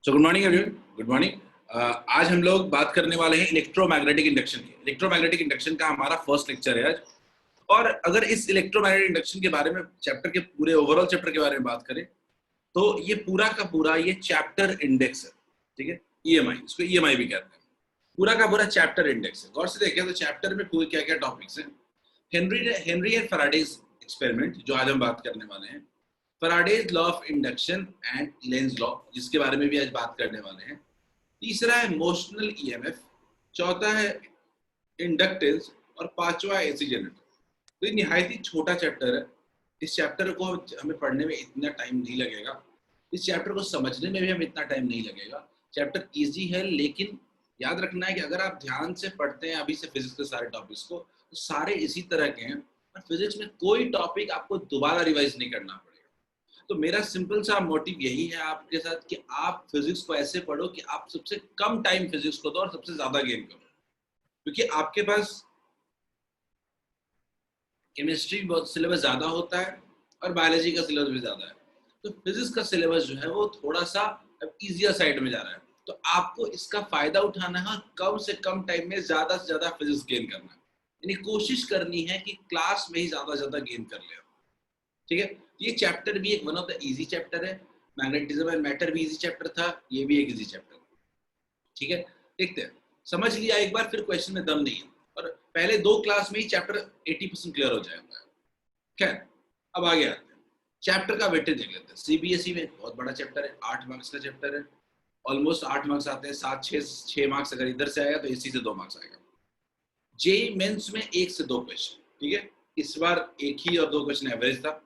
So good morning everyone, good morning. आज हम लोग बात करने वाले हैं इलेक्ट्रोमैग्नेटिक इंडक्शन की। इलेक्ट्रोमैग्नेटिक इंडक्शन का हमारा फर्स्ट लेक्चर है आज। और अगर इस इलेक्ट्रोमैग्नेटिक इंडक्शन के बारे में चैप्टर के पूरे ओवरऑल चैप्टर के बारे में बात करें तो ये पूरा का पूरा ये चैप्टर इंडेक्स है, ठीक है। ईएमआई, इसको ईएमआई भी कहते हैं। पूरा का पूरा चैप्टर इंडेक्स है। गौर से देखें तो चैप्टर में पूरे क्या क्या टॉपिक्स हैं। हेनरी एंड फैराडेज एक्सपेरिमेंट जो आज हम बात करने वाले हैं, Faraday's law of induction and Lenz law जिसके बारे में भी आज बात करने वाले हैं। तीसरा है मोशनल ईएमएफ, चौथा है इंडक्टेंस और पांचवा एसी जनरेटर। तो ये निहायत ही छोटा चैप्टर है। इस चैप्टर को हमें पढ़ने में इतना टाइम नहीं लगेगा, इस चैप्टर को समझने में भी हमें इतना टाइम नहीं लगेगा। चैप्टर इजी है, लेकिन याद रखना है कि अगर आप ध्यान से पढ़ते हैं अभी से फिजिक्स के सारे टॉपिक्स को तो सारे इसी तरह के हैं और फिजिक्स में कोई टॉपिक आपको दोबारा रिवाइज नहीं करना पड़ेगा। तो मेरा सिंपल सा मोटिव यही है आपके साथ कि आप फिजिक्स को ऐसे पढ़ो कि आप सबसे कम टाइम फिजिक्स को दो और सबसे ज्यादा गेन करो, क्योंकि आपके पास केमिस्ट्री बहुत सिलेबस ज्यादा होता है और बायोलॉजी का सिलेबस भी ज्यादा है। तो फिजिक्स का सिलेबस जो है वो थोड़ा सा अब इजियर साइड में जा रहा है। तो आपको इसका फायदा उठाना है, कम से कम टाइम में ज्यादा से ज्यादा फिजिक्स गेन करना है। यानी कोशिश करनी है कि क्लास में ही ज्यादा से ज्यादा गेन कर ले, ठीक है। ये चैप्टर भी एक one of the easy chapter है। मैग्नेटिज्म एंड मैटर भी इजी चैप्टर था, ये भी एक इजी चैप्टर है, ठीक है। देखते हैं, समझ लिया एक बार, फिर क्वेश्चन में दम नहीं है और पहले दो क्लास में ही चैप्टर 80% क्लियर हो जाएगा। खैर, अब आगे आते हैं, चैप्टर का वेटेज देख लेते हैं। सीबीएसई में बहुत बड़ा चैप्टर है, 8 मार्क्स का चैप्टर है। ऑलमोस्ट 8 मार्क्स आते हैं, 7-6 मार्क्स अगर इधर से आएगा तो इसी से 2 मार्क्स आएगा। जेई मेंस में 1 से 2 क्वेश्चन, ठीक है। इस बार एक ही और 2 क्वेश्चन एवरेज था।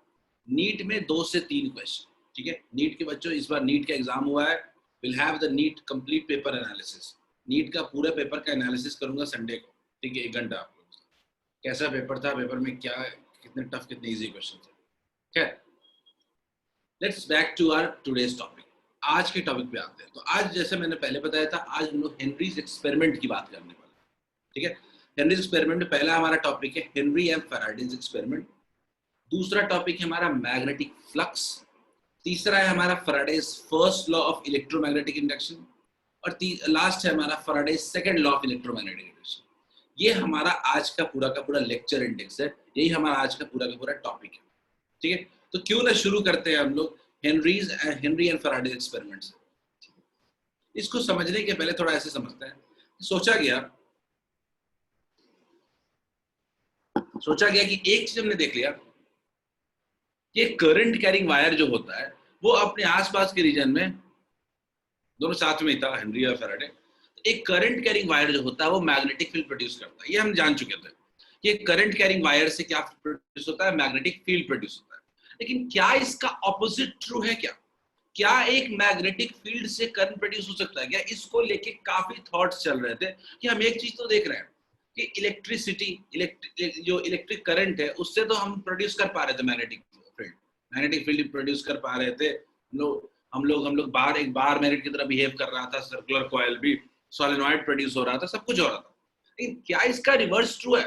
नीट में 2 से 3 क्वेश्चन, ठीक है। नीट के बच्चों, इस बार नीट का एग्जाम हुआ है। Will have the NEET complete paper analysis. NEET का पूरे पेपर का एनालिसिस करूंगा संडे को, ठीक है। 1 घंटा आप लोगों से कैसा पेपर था, पेपर में क्या, कितने टफ कितने इजी क्वेश्चन थे। खैर, let's back to our today's topic. आज के टॉपिक पे आते हैं। तो आज जैसे मैंने पहले बताया था, आज हम लोग हेनरीज एक्सपेरिमेंट की बात करने वाले हैं, ठीक है। हेनरीज एक्सपेरिमेंट में पहला हमारा टॉपिक है हेनरी एंड फैराडेज एक्सपेरिमेंट। दूसरा टॉपिक है हमारा मैग्नेटिक फ्लक्स। तीसरा है हमारा Faraday's first law of electromagnetic induction और लास्ट है हमारा Faraday's second law of electromagnetic induction. ये हमारा आज का पूरा लेक्चर इंडेक्स है, यही हमारा आज का पूरा टॉपिक है, ठीक है। तो क्यों ना शुरू करते हैं हम लोग हेनरी एंड फैराडेज एक्सपेरिमेंट से। इसको समझने के पहले थोड़ा ऐसे समझते हैं। सोचा गया कि एक चीज हमने देख लिया कि करंट कैरिंग वायर जो होता है वो अपने आसपास के रीजन में, दोनों साथ में ही था हेनरी और फैराडे, एक करंट कैरिंग वायर जो होता है वो मैग्नेटिक फील्ड प्रोड्यूस करता है। ये हम जान चुके थे कि करंट कैरिंग वायर से क्या प्रोड्यूस होता है, मैग्नेटिक फील्ड प्रोड्यूस होता है। लेकिन क्या इसका ऑपोजिट ट्रू है? क्या एक मैग्नेटिक फील्ड से करंट प्रोड्यूस हो सकता है क्या? इसको लेके काफी थॉट्स चल रहे थे कि हम एक चीज तो देख रहे हैं कि इलेक्ट्रिसिटी, जो इलेक्ट्रिक करंट है उससे तो हम प्रोड्यूस कर पा रहे थे मैग्नेटिक फील्ड प्रोड्यूस कर पा रहे थे। हम लोग बार मैग्नेट की तरह बिहेव कर रहा था, सर्कुलर कॉइल भी, सोलेनॉइड प्रोड्यूस हो रहा था, सब कुछ हो रहा था। लेकिन क्या इसका रिवर्स ट्रू है?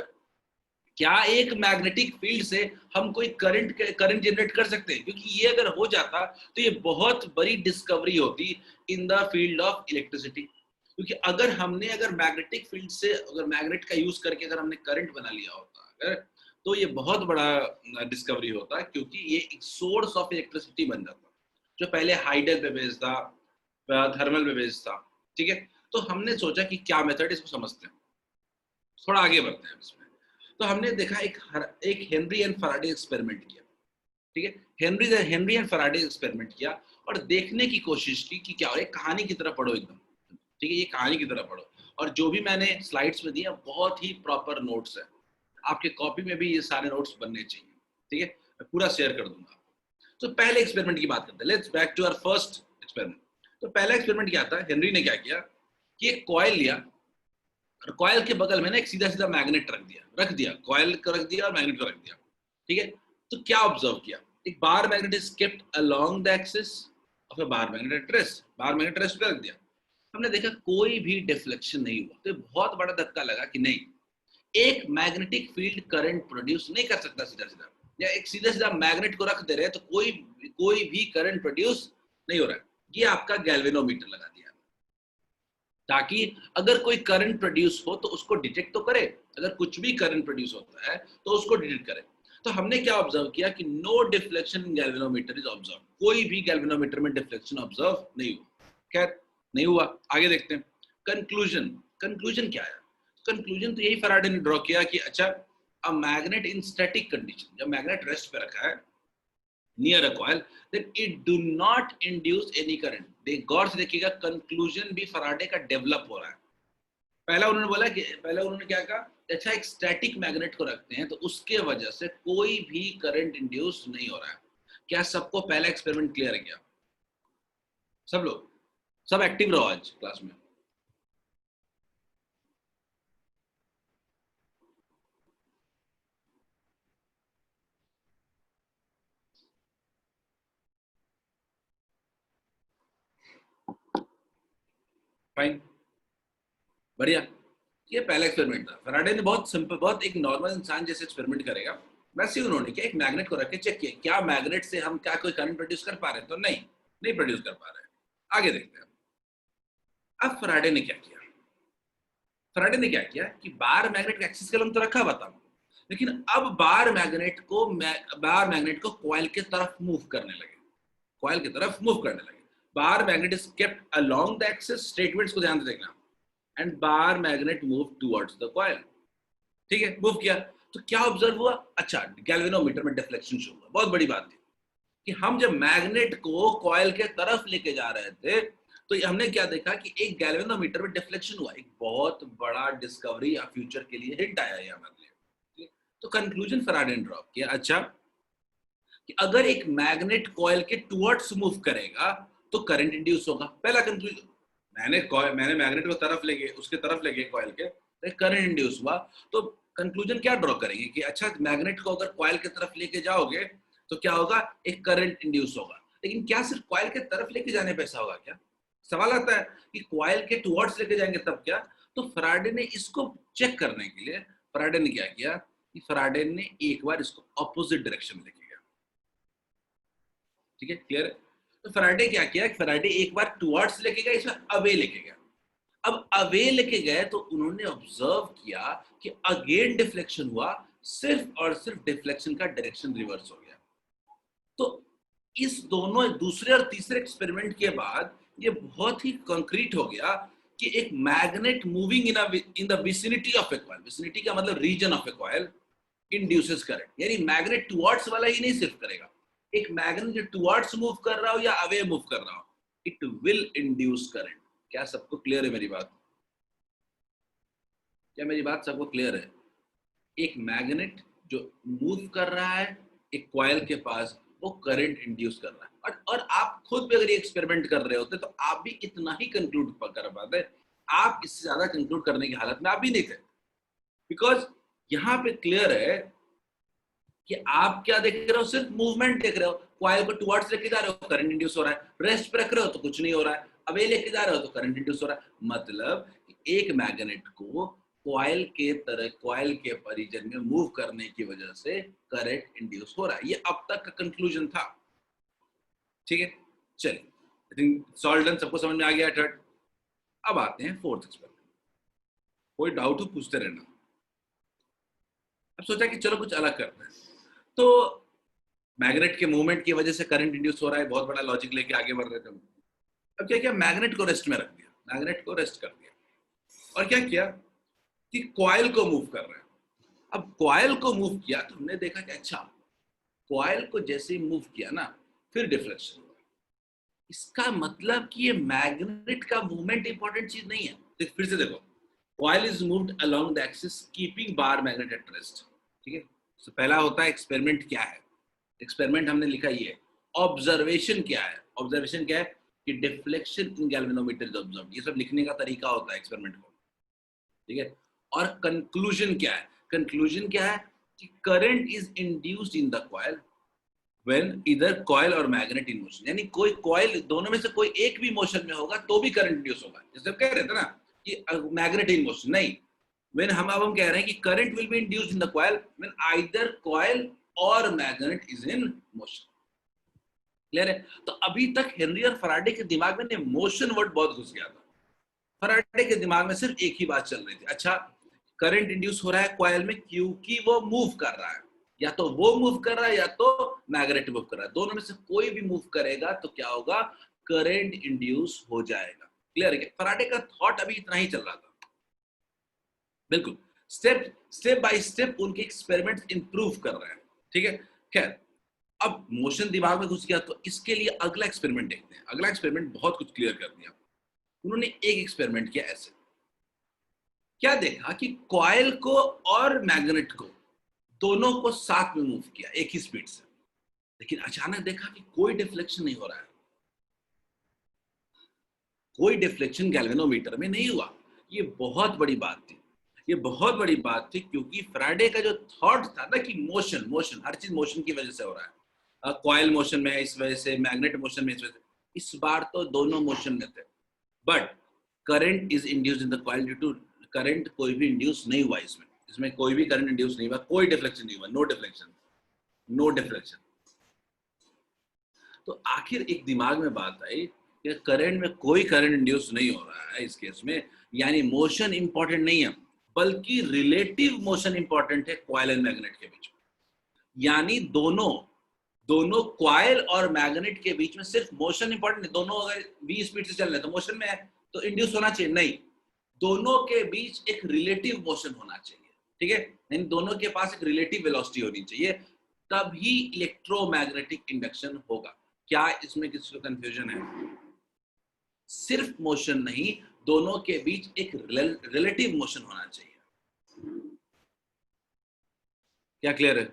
क्या एक मैग्नेटिक फील्ड से हम कोई करंट जनरेट कर सकते हैं? क्योंकि ये अगर हो जाता तो ये बहुत बड़ी डिस्कवरी होती in the field of electricity. क्योंकि अगर मैग्नेटिक फील्ड से, अगर मैग्नेट का यूज करके अगर हमने करंट बना लिया होता अगर, तो ये बहुत बड़ा डिस्कवरी होता है, क्योंकि ये एक सोर्स ऑफ इलेक्ट्रिसिटी बन जाता जो पहले हाइडल पे बेस्ड था, थर्मल पे बेस्ड था, ठीक है। तो हमने सोचा कि क्या मेथड, इसको समझते हैं, थोड़ा आगे बढ़ते हैं इसमें। तो हमने देखा एक हेनरी एंड फैराडे एक्सपेरिमेंट किया, ठीक है। हेनरी एंड फैराडे एक्सपेरिमेंट किया और देखने की कोशिश की कि क्या हो। एक कहानी की तरह पढ़ो एकदम, ठीक है। ये कहानी की तरह पढ़ो और जो भी मैंने स्लाइड्स में दिया बहुत ही प्रॉपर नोट्स है। आपके कॉपी में भी ये सारे नोट्स बनने चाहिए, ठीक है। मैं पूरा शेयर कर दूंगा। तो पहले एक्सपेरिमेंट की बात करते हैं। Let's back to our first experiment. तो पहला एक्सपेरिमेंट क्या था, हेनरी ने क्या किया कि एक कॉइल लिया और कॉइल के बगल में ना एक सीधा मैग्नेट रख दिया, कॉइल को रख दिया और मैग्नेट को रख दिया, ठीक है। तो क्या ऑब्जर्व किया, एक bar magnet is kept along the axis of a bar magnet at rest, bar magnet rest पे रख दिया। हमने देखा कोई भी डिफ्लेक्शन नहीं हुआ। तो बहुत बड़ा धक्का लगा कि नहीं, एक मैग्नेटिक फील्ड करंट प्रोड्यूस नहीं कर सकता सीधा, या एक सीधा मैग्नेट को रख दे रहे हैं तो कोई भी करंट प्रोड्यूस नहीं हो रहा है। ये आपका गैल्वेनोमीटर लगा दिया, ताकि अगर कोई करंट प्रोड्यूस हो तो उसको डिटेक्ट तो करे, अगर कुछ भी करंट प्रोड्यूस होता है तो उसको डिटेक्ट करे। तो हमने क्या ऑब्जर्व किया कि no deflection in galvanometer is observe, कोई भी गैल्वेनोमीटर में डिफ्लेक्शन ऑब्जर्व नहीं हुआ। खैर नहीं हुआ, आगे देखते हैं। कंक्लूजन, कंक्लूजन क्या है? कंक्लूजन तो यही फैराडे ने ड्रॉ किया कि अच्छा, a magnet in static condition, जब मैग्नेट रेस्ट पे रखा है near a coil, then it do not induce any current। गौर से देखिएगा, कंक्लूजन भी फैराडे का डेवलप हो रहा है। पहला उन्होंने बोला कि पहले उन्होंने क्या कहा, अच्छा एक स्टैटिक मैग्नेट को रखते हैं तो उसके वजह से कोई भी करंट इंड्यूस नहीं हो रहा है। क्या सबको पहला एक्सपेरिमेंट क्लियर है क्या? सब लोग, सब एक्टिव रहो आज क्लास में। फाइन, बढ़िया। ये पहला एक्सपेरिमेंट था। फैराडे ने बहुत सिंपल, बहुत एक नॉर्मल इंसान जैसे एक्सपेरिमेंट करेगा वैसे ही उन्होंने क्या, एक मैग्नेट को रख के चेक किया क्या मैग्नेट से हम क्या कोई करंट प्रोड्यूस कर पा रहे हैं, तो नहीं, नहीं प्रोड्यूस कर पा रहे हैं। आगे देखते हैं। अब फैराडे ने क्या किया, फैराडे ने क्या किया कि बार मैग्नेट का एक्सिस कलम तो रखा हुआ था, लेकिन अब बार मैग्नेट को कॉइल की तरफ मूव करने लगे, कॉइल की तरफ मूव करने लगे। Bar magnet is kept along the axis, statements को ध्यान से देखना, and bar magnet move towards the coil. ठीक है, मूव किया तो क्या ऑब्जर्व हुआ, अच्छा गैल्वेनोमीटर में डिफ्लेक्शन शो हुआ। बहुत बड़ी बात थी कि हम जब मैग्नेट को कॉइल के तरफ लेके जा रहे थे तो हमने क्या देखा कि एक गैल्वेनोमीटर में डिफ्लेक्शन हुआ। एक बहुत बड़ा डिस्कवरी या फ्यूचर के लिए हिंट आया है हमारे लिए। तो कंक्लूजन फैराडे ने ड्रॉप किया, अच्छा कि अगर एक मैग्नेट कॉइल के टुवर्ड्स मूव करेगा तो करंट इंड्यूस होगा। पहला कंक्लूजन, मैंने मैग्नेट को तरफ लेके उसके तरफ लेके कॉइल के तो करंट इंड्यूस हुआ। तो कंक्लूजन क्या ड्रॉ करेंगे कि अच्छा मैग्नेट को अगर कॉइल की तरफ लेके जाओगे तो क्या होगा, एक करंट इंड्यूस होगा। लेकिन क्या सिर्फ कॉइल के तरफ लेके जाने पे ऐसा होगा क्या? सवाल आता है कि कॉइल के टुवर्ड्स लेके जाएंगे तब क्या? तो फैराडे ने इसको चेक करने के लिए फैराडे ने क्या किया कि फैराडे ने एक बार इसको ऑपोजिट डायरेक्शन में लेके गया। ठीक है, क्लियर है? तो फैराडे क्या किया, फैराडे एक बार टुवर्ड्स लेके गया, इसमें अवे लेके गया। अब अवे लेके गए तो उन्होंने ऑब्जर्व किया कि अगेन डिफ्लेक्शन हुआ, सिर्फ और सिर्फ डिफ्लेक्शन का डायरेक्शन रिवर्स हो गया। तो इस दोनों दूसरे और तीसरे एक्सपेरिमेंट के बाद ये बहुत ही कंक्रीट हो गया कि एक magnet moving in the vicinity of a coil, vicinity का मतलब region of a coil, induces current. यानी मैग्नेट टुवर्ड्स वाला ही नहीं सिर्फ करेगा, एक मैग्नेट जो टुवर्ड्स मूव कर रहा हो या अवे मूव कर रहा हो, इट विल इंड्यूस करंट। क्या सबको क्लियर है मेरी बात? क्या मेरी बात सबको क्लियर है? एक मैग्नेट जो मूव कर रहा है एक कॉइल के पास, वो करंट इंड्यूस कर रहा है। और आप खुद भी अगर ये एक्सपेरिमेंट कर रहे होते तो आप भी इतना ही कंक्लूड कर पाते, आप इससे ज्यादा कंक्लूड करने की हालत में आप भी नहीं थे। बिकॉज यहाँ पे क्लियर है कि आप क्या देख रहे हो, सिर्फ मूवमेंट देख रहे हो। कॉइल को टुवर्ड्स लेके जा रहे हो, करंट इंड्यूस हो रहा है। रेस्ट पे रख रहे हो तो कुछ नहीं हो रहा है। अवे लेके जा रहे हो तो करंट इंड्यूस हो रहा है। मतलब एक मैग्नेट को कॉइल के तरह, कॉइल के परिजन में मूव करने की वजह से करंट इंड्यूस हो रहा है। ये अब तक का कंक्लूजन था। ठीक है, चलिए, आई थिंक सॉल्व डन, सबको समझ में आ गया थर्ड। अब आते हैं फोर्थ एक्सपेरिमेंट। कोई डाउट हो पूछते रहना। अब सोचा कि चलो कुछ अलग करते हैं। तो मैग्नेट के मूवमेंट की वजह से करंट इंड्यूस हो रहा है, बहुत बड़ा लॉजिक लेके आगे बढ़ रहे थे। अब क्या किया, मैग्नेट को रेस्ट में रख दिया, मैग्नेट को रेस्ट कर दिया, और क्या किया कि कॉइल को मूव कर रहे हैं। अब कॉइल को मूव किया तो हमने देखा कि अच्छा, कॉइल को जैसे ही मूव किया ना, फिर डिफ्लेक्शन हुआ। इसका मतलब कि ये मैग्नेट का मूवमेंट इंपॉर्टेंट चीज नहीं है। तो फिर से देखो, coil is moved along the axis keeping bar magnet at rest. ठीक है, तो पहला होता है एक्सपेरिमेंट क्या है। एक्सपेरिमेंट हमने लिखा ये। ऑब्जर्वेशन क्या है, ऑब्जर्वेशन क्या है कि deflection in galvanometer is observed. ये सब लिखने का तरीका होता है एक्सपेरिमेंट को। ठीक है, और कंक्लूजन क्या है, कंक्लूजन क्या है कि current is induced in the coil when either coil और मैग्नेट इन मोशन। यानी कोई कॉइल, दोनों में से कोई एक भी मोशन में होगा तो भी करंट इंड्यूस होगा। जैसे कह रहे थे ना कि मैग्नेट इन मोशन, नहीं, व्हेन हम कह रहे हैं कि current will be induced in the coil when either coil और magnet is in motion. Clear है? तो अभी तक हेनरी और फैराडे के दिमाग में मोशन वर्ड बहुत घुस गया था। फैराडे के दिमाग में सिर्फ एक ही बात चल रही थी, अच्छा करंट इंड्यूस हो रहा है कॉइल में क्योंकि वो मूव कर रहा है, या तो वो मूव कर रहा है या तो मैग्नेट मूव कर रहा है, दोनों में से कोई भी मूव करेगा तो क्या होगा, करंट इंड्यूस हो जाएगा। क्लियर है? फैराडे का थॉट अभी इतना ही चल रहा था। बिल्कुल स्टेप बाय स्टेप उनके एक्सपेरिमेंट इंप्रूव कर रहे हैं। ठीक है, खैर अब मोशन दिमाग में घुस गया तो इसके लिए अगला एक्सपेरिमेंट देखते हैं। अगला एक्सपेरिमेंट बहुत कुछ क्लियर कर दिया। उन्होंने एक एक्सपेरिमेंट किया ऐसे, क्या देखा कि कॉइल को और मैग्नेट को दोनों को साथ में मूव किया एक ही स्पीड से, लेकिन अचानक देखा कि कोई डिफ्लेक्शन नहीं हो रहा है, कोई डिफ्लेक्शन गैल्वेनोमीटर में नहीं हुआ। ये बहुत बड़ी बात थी, ये बहुत बड़ी बात थी क्योंकि फ्राइडे का जो थॉट था ना कि मोशन मोशन हर चीज मोशन की वजह से हो रहा है, कॉइल मोशन में इस वजह से, मैग्नेट मोशन में इस वजह से, इस बार तो दोनों मोशन में थे, but current is induced in the coil due to, current कोई भी इंड्यूस नहीं हुआ इसमें, इसमें कोई भी करंट इंड्यूस नहीं हुआ, कोई डिफ्लेक्शन नहीं हुआ, नो डिफ्लेक्शन, नो डिफ्लेक्शन। तो आखिर एक दिमाग में बात आई कि करंट में कोई करंट इंड्यूस नहीं हो रहा है इस केस में, यानी मोशन इंपॉर्टेंट नहीं है बल्कि रिलेटिव मोशन इंपॉर्टेंट है कॉइल एंड मैग्नेट के बीच में। यानी दोनों दोनों कॉइल और मैग्नेट के बीच में सिर्फ मोशन इंपॉर्टेंट है, दोनों अगर 20 स्पीड से चल रहे हैं तो मोशन में है तो इंड्यूस होना चाहिए, नहीं, दोनों के बीच एक रिलेटिव मोशन होना चाहिए। ठीक है, यानी दोनों के पास एक रिलेटिव वेलोसिटी होनी चाहिए, तभी इलेक्ट्रोमैग्नेटिक इंडक्शन होगा। क्या इसमें किसी को कंफ्यूजन है? सिर्फ मोशन नहीं, दोनों के बीच एक रिलेटिव मोशन होना चाहिए। क्या क्लियर है?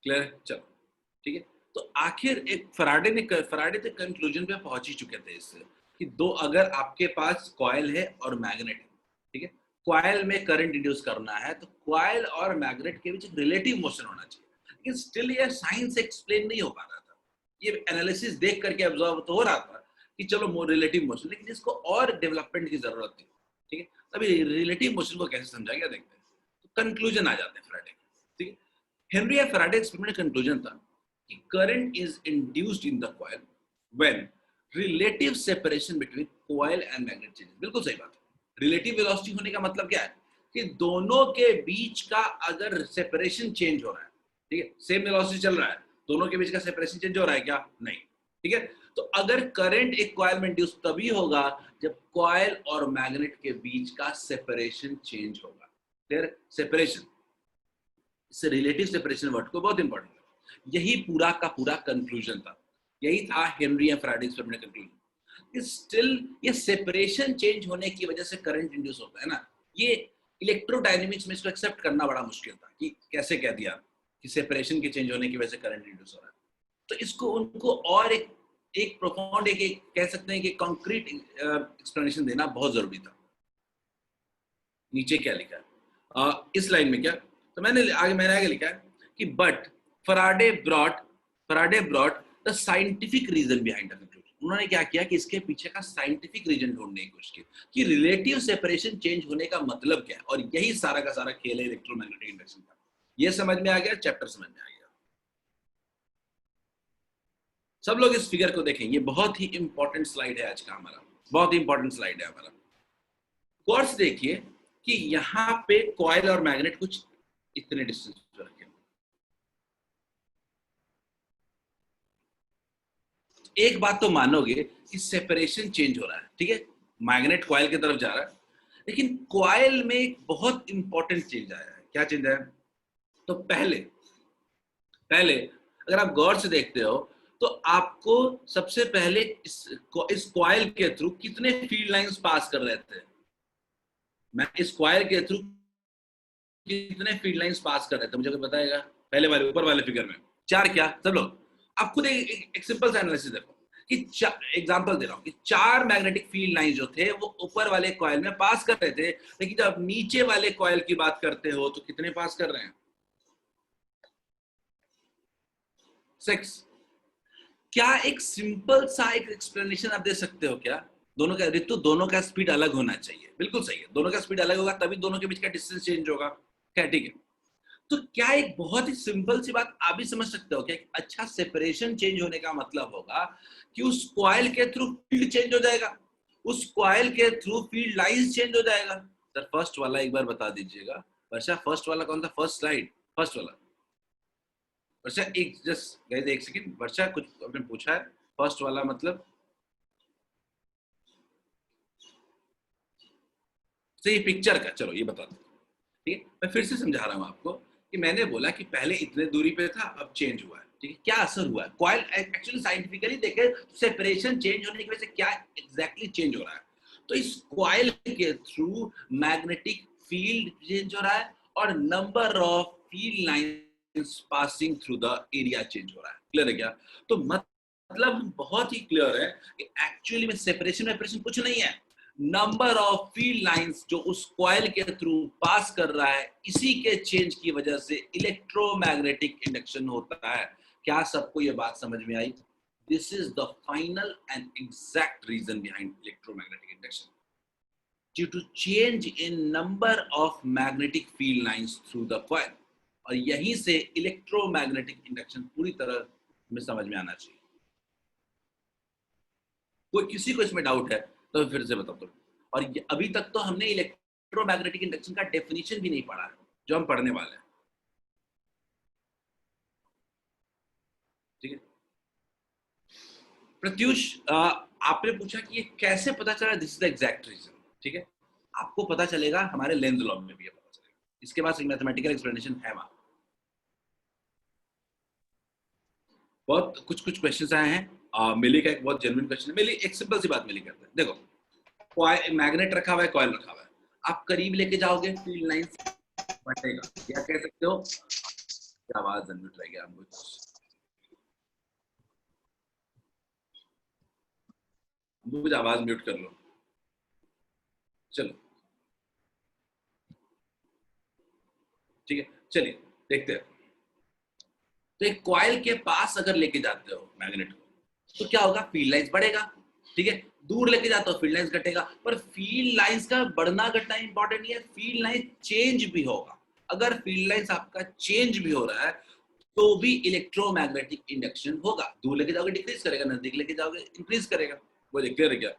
क्लियर है? चलो ठीक है। तो आखिर एक फराडे तक कंक्लूजन पे पहुंच ही चुके थे इससे कि दो, अगर आपके पास कॉइल है और मैग्नेट है, ठीक है, कॉइल में करंट इंड्यूस करना है तो कॉइल और मैग्नेट के बीच एक रिलेटिव मोशन होना चाहिए, लेकिन स्टिल ये साइंस एक्सप्लेन नहीं हो पा रहा था। ये एनालिसिस देख करके ऑब्जर्व तो हो रहा था कि चलो रिलेटिव मोशन, लेकिन इसको और डेवलपमेंट की जरूरत थी। ठीक है, अभी रिलेटिव मोशन को कैसे समझा गया देखते हैं। तो कंक्लूजन आ जाते हैं फराडे। ठीक है, हेनरी और फैराडे एक्सपेरिमेंट का कंक्लूजन था कि current is induced in the coil when relative separation between coil and magnet changes. बिल्कुल सही बात है। रिलेटिव वेलोसिटी होने का मतलब क्या है कि दोनों के बीच का अगर सेपरेशन चेंज हो रहा है, ठीक है, सेम वेलोसिटी चल रहा है, दोनों के बीच का सेपरेशन चेंज हो रहा है क्या? नहीं। ठीक है, तो अगर करंट एक कॉइल में इंड्यूस तभी होगा जब कॉइल और मैग्नेट के बीच का सेपरेशन चेंज होगा। फिर सेपरेशन, इससे रिलेटिव सेपरेशन वर्ड को बहुत इंपॉर्टेंट है। यही पूरा का पूरा कंक्लूजन था, यही था Henry and Faraday experiment conclusion. Still ये सेपरेशन चेंज होने की वजह से करंट इंड्यूस होता है ना, ये इलेक्ट्रोडायनेमिक्स में इसको एक्सेप्ट करना बड़ा मुश्किल था कि कैसे कह दिया कि सेपरेशन के चेंज होने की वजह से करंट इंड्यूस हो रहा है। तो इसको उनको और एक प्रोफाउंड एक कह सकते हैं कि कॉन्क्रीट एक्सप्लेनेशन देना बहुत जरूरी था। नीचे क्या लिखा है इस लाइन में क्या, तो मैंने आगे लिखा है कि but Faraday brought the scientific reason behind the conclusion. उन्होंने क्या किया कि इसके पीछे का साइंटिफिक रीजन ढूंढने की कोशिश की कि रिलेटिव सेपरेशन चेंज होने का मतलब क्या है, और यही सारा का सारा खेल है इलेक्ट्रोमैग्नेटिक इंडक्शन का। ये समझ में आ गया, चैप्टर समझ में आ गया। सब लोग इस फिगर को देखें, ये बहुत ही इंपॉर्टेंट स्लाइड है आज का हमारा, बहुत ही इंपॉर्टेंट स्लाइड है हमारा। गौर से देखिए कि यहाँ पे कॉइल और मैग्नेट कुछ इतने डिस्टेंस पे रखे, एक बात तो मानोगे कि सेपरेशन चेंज हो रहा है, ठीक है, मैग्नेट कॉइल की तरफ जा रहा है, लेकिन कॉइल में एक बहुत इंपॉर्टेंट चेंज आया है। क्या चेंज आया? तो पहले पहले अगर आप गौर से देखते हो तो आपको सबसे पहले इस कॉइल के थ्रू कितने फील्ड लाइंस पास कर रहे थे, मैं इस कॉइल के थ्रू कितने फील्ड लाइंस पास कर रहे थे, मुझे कोई बताएगा? पहले वाले ऊपर वाले फिगर में चार, क्या सब लोग? आप खुद एक सिंपल सा एनालिसिस देखो कि एग्जांपल दे रहा हूं कि चार मैग्नेटिक फील्ड लाइन जो थे वो ऊपर वाले कॉइल में पास कर रहे थे, लेकिन जब नीचे वाले कॉइल की बात करते हो तो कितने पास कर रहे हैं? 6। क्या एक सिंपल सा एक एक्सप्लेनेशन आप दे सकते हो क्या? दोनों का ऋतु, दोनों का स्पीड अलग होना चाहिए, बिल्कुल सही है, दोनों का स्पीड अलग होगा तभी दोनों के बीच का डिस्टेंस चेंज होगा। क्या ठीक है? तो क्या एक बहुत ही सिंपल सी बात आप भी समझ सकते हो क्या? अच्छा सेपरेशन चेंज होने का मतलब होगा कि उस कॉइल के थ्रू फील्ड चेंज हो जाएगा, उस कॉइल के थ्रू फील्ड लाइंस चेंज हो जाएगा। सर फर्स्ट वाला एक बार बता दीजिएगा। वर्षा फर्स्ट वाला कौन था? फर्स्ट स्लाइड, फर्स्ट वाला। वर्षा एक जस्ट गाइस एक सेकंड, वर्षा कुछ आपने पूछा है फर्स्ट वाला मतलब सही पिक्चर का, चलो ये बता दो। ठीक है, मैं फिर से समझा रहा हूं आपको कि मैंने बोला कि पहले इतने दूरी पे था अब चेंज हुआ है। ठीक है, क्या असर हुआ है? कॉइल एक्चुअली साइंटिफिकली देखे सेपरेशन चेंज होने की वजह से क्या एग्जैक्टली चेंज हो रहा है। तो इस कॉइल के थ्रू मैग्नेटिक फील्ड चेंज हो रहा है और number of field lines passing through the area change हो रहा है। क्लियर है क्या? तो मतलब बहुत ही क्लियर है कि एक्चुअली में सेपरेशन वेपरेशन कुछ नहीं है। नंबर ऑफ फील्ड लाइंस जो उस कॉइल के थ्रू पास कर रहा है, इसी के चेंज की वजह से इलेक्ट्रोमैग्नेटिक इंडक्शन होता है। क्या सबको ये बात समझ में आई? This is the final and exact reason behind electromagnetic induction, due to change in number of magnetic field lines through the coil. और यहीं से इलेक्ट्रोमैग्नेटिक इंडक्शन पूरी तरह में समझ में आना चाहिए। कोई किसी को इसमें डाउट है तो फिर से बताओ। और अभी तक तो हमने इलेक्ट्रोमैग्नेटिक इंडक्शन का डेफिनेशन भी नहीं पढ़ा है, जो हम पढ़ने वाले हैं। ठीक है प्रत्युष, आपने पूछा कि ये कैसे पता चला? This is the exact reason. ठीक है, आपको पता चलेगा हमारे लेंज लॉ में भी पता चलेगा, इसके बाद मैथमेटिकल एक्सप्लेनेशन है वहां। बहुत कुछ कुछ क्वेश्चन आए हैं। मिली का एक बहुत जेन्युइन क्वेश्चन है। मिली एक सिंपल सी बात मिली करते हैं, देखो मैग्नेट रखा हुआ है, कॉइल रखा हुआ है, आप करीब लेके जाओगे फील्ड लाइंस बटेगा, या कह सकते हो आवाज अनम्यूट रह गया हमको। मुझे आवाज म्यूट कर लो। चलो ठीक है, चलिए देखते हैं। तो एक कॉइल के पास अगर लेके जाते हो मैग्नेट को तो क्या होगा? फील्ड लाइंस बढ़ेगा। ठीक है, दूर लेके जाते हो फील्ड लाइंस घटेगा। पर फील्ड लाइंस का बढ़ना घटना इंपॉर्टेंट नहीं है, फील्ड लाइंस चेंज भी होगा। अगर फील्ड लाइंस आपका चेंज भी हो रहा है तो भी इलेक्ट्रोमैग्नेटिक इंडक्शन होगा। दूर लेके जाओगे डिक्रीज करेगा, नजदीक लेके जाओगे इंक्रीज करेगा। वो क्लियर है क्या?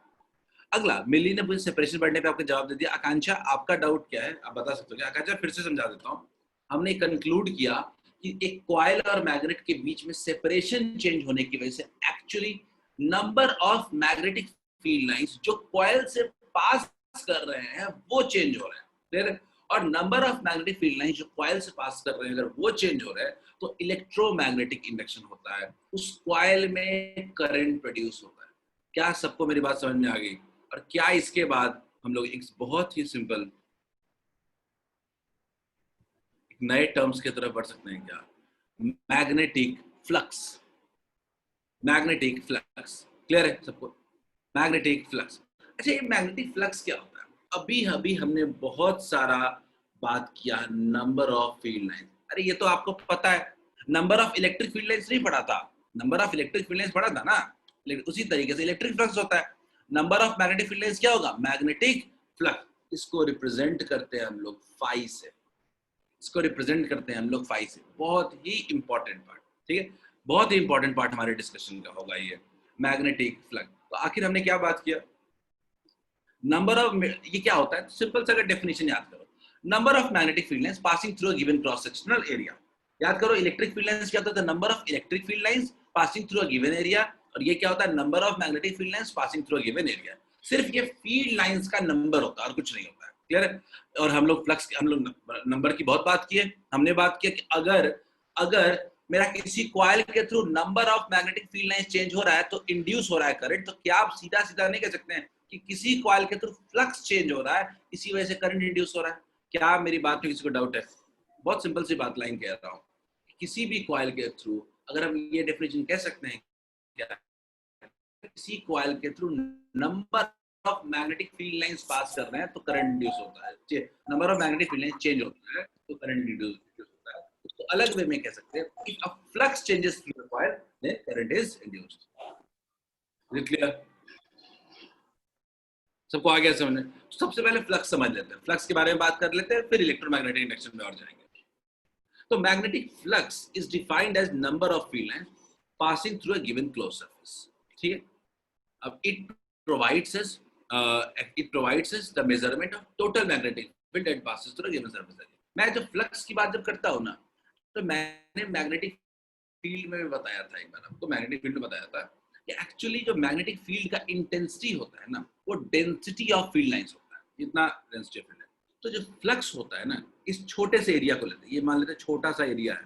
अगला, मिली ने मुझे सेपरेशन बढ़ने पे आपको जवाब दे दिया। आकांक्षा आपका डाउट क्या है, आप बता सकते हो क्या? आकांक्षा फिर से समझा देता हूँ। हमने कंक्लूड किया कि एक कॉइल और मैग्नेट के बीच में सेपरेशन चेंज होने की वजह से actually number of magnetic field lines जो कॉइल से पास कर रहे हैं वो चेंज हो रहे हैं। क्लियर? और number of magnetic field lines जो कॉइल से पास कर रहे हैं अगर वो चेंज हो रहे हैं तो इलेक्ट्रोमैग्नेटिक इंडक्शन होता है, उस कॉइल में करंट प्रोड्यूस होता है। क्या सबको मेरी बात समझ में आ गई? और क्या इसके बाद हम लोग एक बहुत ही सिंपल नए टर्म्स की तरफ बढ़ सकते हैं क्या? Magnetic flux. Magnetic flux clear है सबको? Magnetic flux. अच्छा, ये मैग्नेटिक फ्लक्स क्या होता है? अभी अभी हमने बहुत सारा बात किया नंबर ऑफ फील्ड लाइंस। अरे ये तो आपको पता है, number of electric field lines नहीं पढ़ा था? Number of electric field lines पढ़ा था ना? लेकिन उसी तरीके से इलेक्ट्रिक फ्लक्स होता है। Number of magnetic field lines क्या होगा? Magnetic flux. इसको रिप्रेजेंट करते हैं हम लोग फाई से। इसको रिप्रेजेंट करते हैं हम लोग फाई से। बहुत ही इंपॉर्टेंट पार्ट। ठीक है, बहुत ही इंपॉर्टेंट पार्ट हमारे डिस्कशन का होगा ये मैग्नेटिक फ्लक्स। तो आखिर हमने क्या बात किया? नंबर ऑफ, ये क्या होता है? सिंपल सा डेफिनेशन याद करो। Number of magnetic field lines passing through a given cross sectional area. याद करो, इलेक्ट्रिक फील्ड लाइंस क्या होता है? Number of electric field lines passing through a given area. और ये क्या होता है? Number of magnetic field lines passing through a given area. सिर्फ ये फील्ड लाइंस का नंबर होता है और कुछ नहीं होता है। क्लियर है? और हम लोग फ्लक्स, हम लोग नंबर की बहुत बात की है। हमने बात किया कि अगर अगर मेरा किसी कॉइल के through number of magnetic field lines change हो रहा है तो इंड्यूस हो रहा है करंट। तो क्या आप सीधा सीधा नहीं कह सकते हैं कि किसी कॉइल के थ्रू फ्लक्स चेंज हो रहा है, इसी वजह से करंट इंड्यूस हो रहा है? क्या मेरी बात में किसी को डाउट है? बहुत सिंपल सी बात लाइन कह रहा हूँ, किसी भी कॉइल के थ्रू अगर हम ये डेफिनेशन कह सकते हैं क्या, किसी कॉइल के through number of magnetic field lines pass कर रहे हैं तो करंट इंड्यूस होता है। Number of magnetic field lines change होता है तो करंट इंड्यूस होता है। उसको अलग वे में कह सकते हैं, if a flux changes through the coil then current is induced. Clear? सबको आ गया समझ में? सबसे पहले फ्लक्स समझ लेते हैं, फ्लक्स के बारे में बात कर लेते हैं, फिर इलेक्ट्रोमैग्नेटिक इंडक्शन में और जाएंगे। तो magnetic flux is defined as number of field lines passing through a given close surface. ठीक है, अब it provides us the measurement of total magnetic field that passes through a given surface area। मैं जब flux की बात जब करता हूँ ना, तो मैंने मैग्नेटिक फील्ड में भी बताया था, एक बार आपको मैग्नेटिक फील्ड में बताया था कि एक्चुअली जो मैग्नेटिक फील्ड का इंटेंसिटी होता है ना, वो डेंसिटी ऑफ फील्ड लाइंस होता है, इतना डेंसिटी ऑफ फील्ड लाइन। तो जो फ्लक्स होता है ना, इस छोटे से एरिया को लेते हैं, ये मान लेते हैं छोटा सा एरिया है,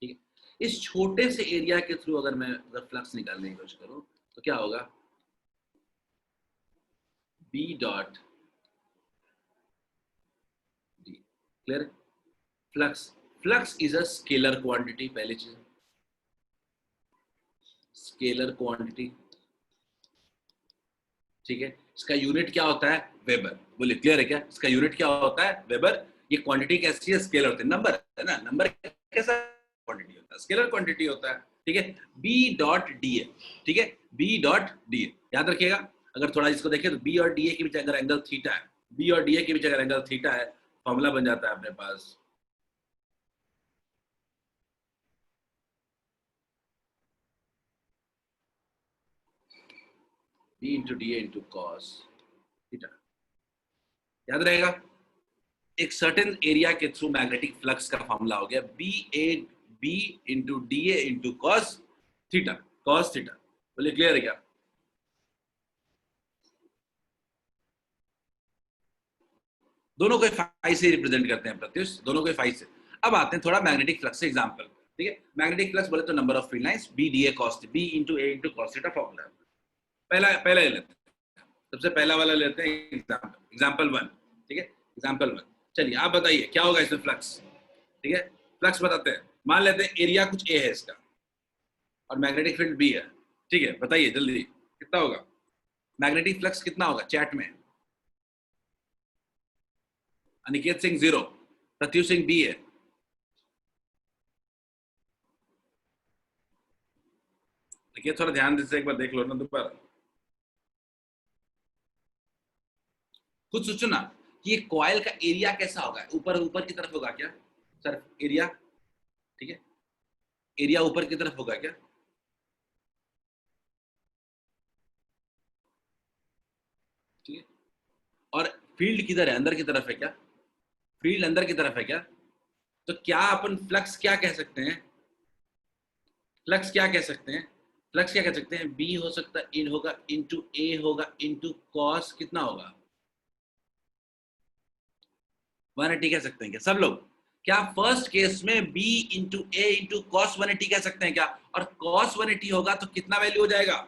ठीक है, इस छोटे से एरिया के थ्रू अगर मैं फ्लक्स निकालने की कोशिश करूँ तो क्या होगा, B dot D। Clear? Flux is a scalar quantity, पहली चीज स्केलर क्वांटिटी, ठीक है। इसका यूनिट क्या होता है, वेबर। बोले क्लियर है क्या? इसका यूनिट क्या होता है, वेबर। ये क्वांटिटी कैसी है, स्केलर होती है, नंबर है ना, नंबर कैसा क्वांटिटी होता है, स्केलर क्वांटिटी होता है, ठीक है। B डॉट डी है, ठीक है, B डॉट डी है, याद रखिएगा। अगर थोड़ा इसको देखें तो B और DA के बीच अगर एंगल थीटा है, B और DA के बीच अगर एंगल थीटा है, फॉर्मूला बन जाता है अपने पास B into DA into cos theta. याद रहेगा? एक सर्टेन एरिया के थ्रू मैग्नेटिक फ्लक्स का फॉर्मूला हो गया B into DA into cos theta, cos theta. बोलिए क्लियर है क्या? दोनों को फाई से रिप्रेजेंट करते हैं प्रत्युष, दोनों को फाई से। अब आते हैं थोड़ा मैग्नेटिक फ्लक्स से एग्जांपल, ठीक है। मैग्नेटिक फ्लक्स बोले तो number of field lines B DA cos B into A into cos theta formula. पहला लेते हैं, सबसे पहला वाला लेते हैं एग्जांपल 1, ठीक है, एग्जांपल 1। चलिए आप बताइए क्या होगा इसमें फ्लक्स, ठीक है। फ्लक्स बताते हैं, मान लेते हैं एरिया कुछ A है इसका और मैग्नेटिक फील्ड B है, ठीक है। बताइए जल्दी कितना होगा मैग्नेटिक फ्लक्स, कितना होगा चैट में? अनिकेत सिंह 0, प्रत्युष सिंह B है। देखिए थोड़ा ध्यान से एक बार देख लो ना दोबारा, खुद सोचो ना कि ये कॉइल का एरिया कैसा होगा, ऊपर ऊपर की तरफ होगा क्या सर एरिया, ठीक है, एरिया ऊपर की तरफ होगा क्या? ठीक है, और फील्ड किधर है, अंदर की तरफ है क्या? फील्ड अंदर की तरफ है क्या? तो क्या अपन फ्लक्स क्या कह सकते हैं, फ्लक्स क्या कह सकते हैं, फ्लक्स क्या कह सकते हैं, बी हो सकता है इन होगा इंटू ए होगा इंटू कॉस कितना होगा 180 कह सकते हैं क्या सब लोग? क्या फर्स्ट केस में b इंटू ए इंटू कॉस 180 कह सकते हैं क्या? और कॉस 180 होगा तो कितना वैल्यू हो जाएगा,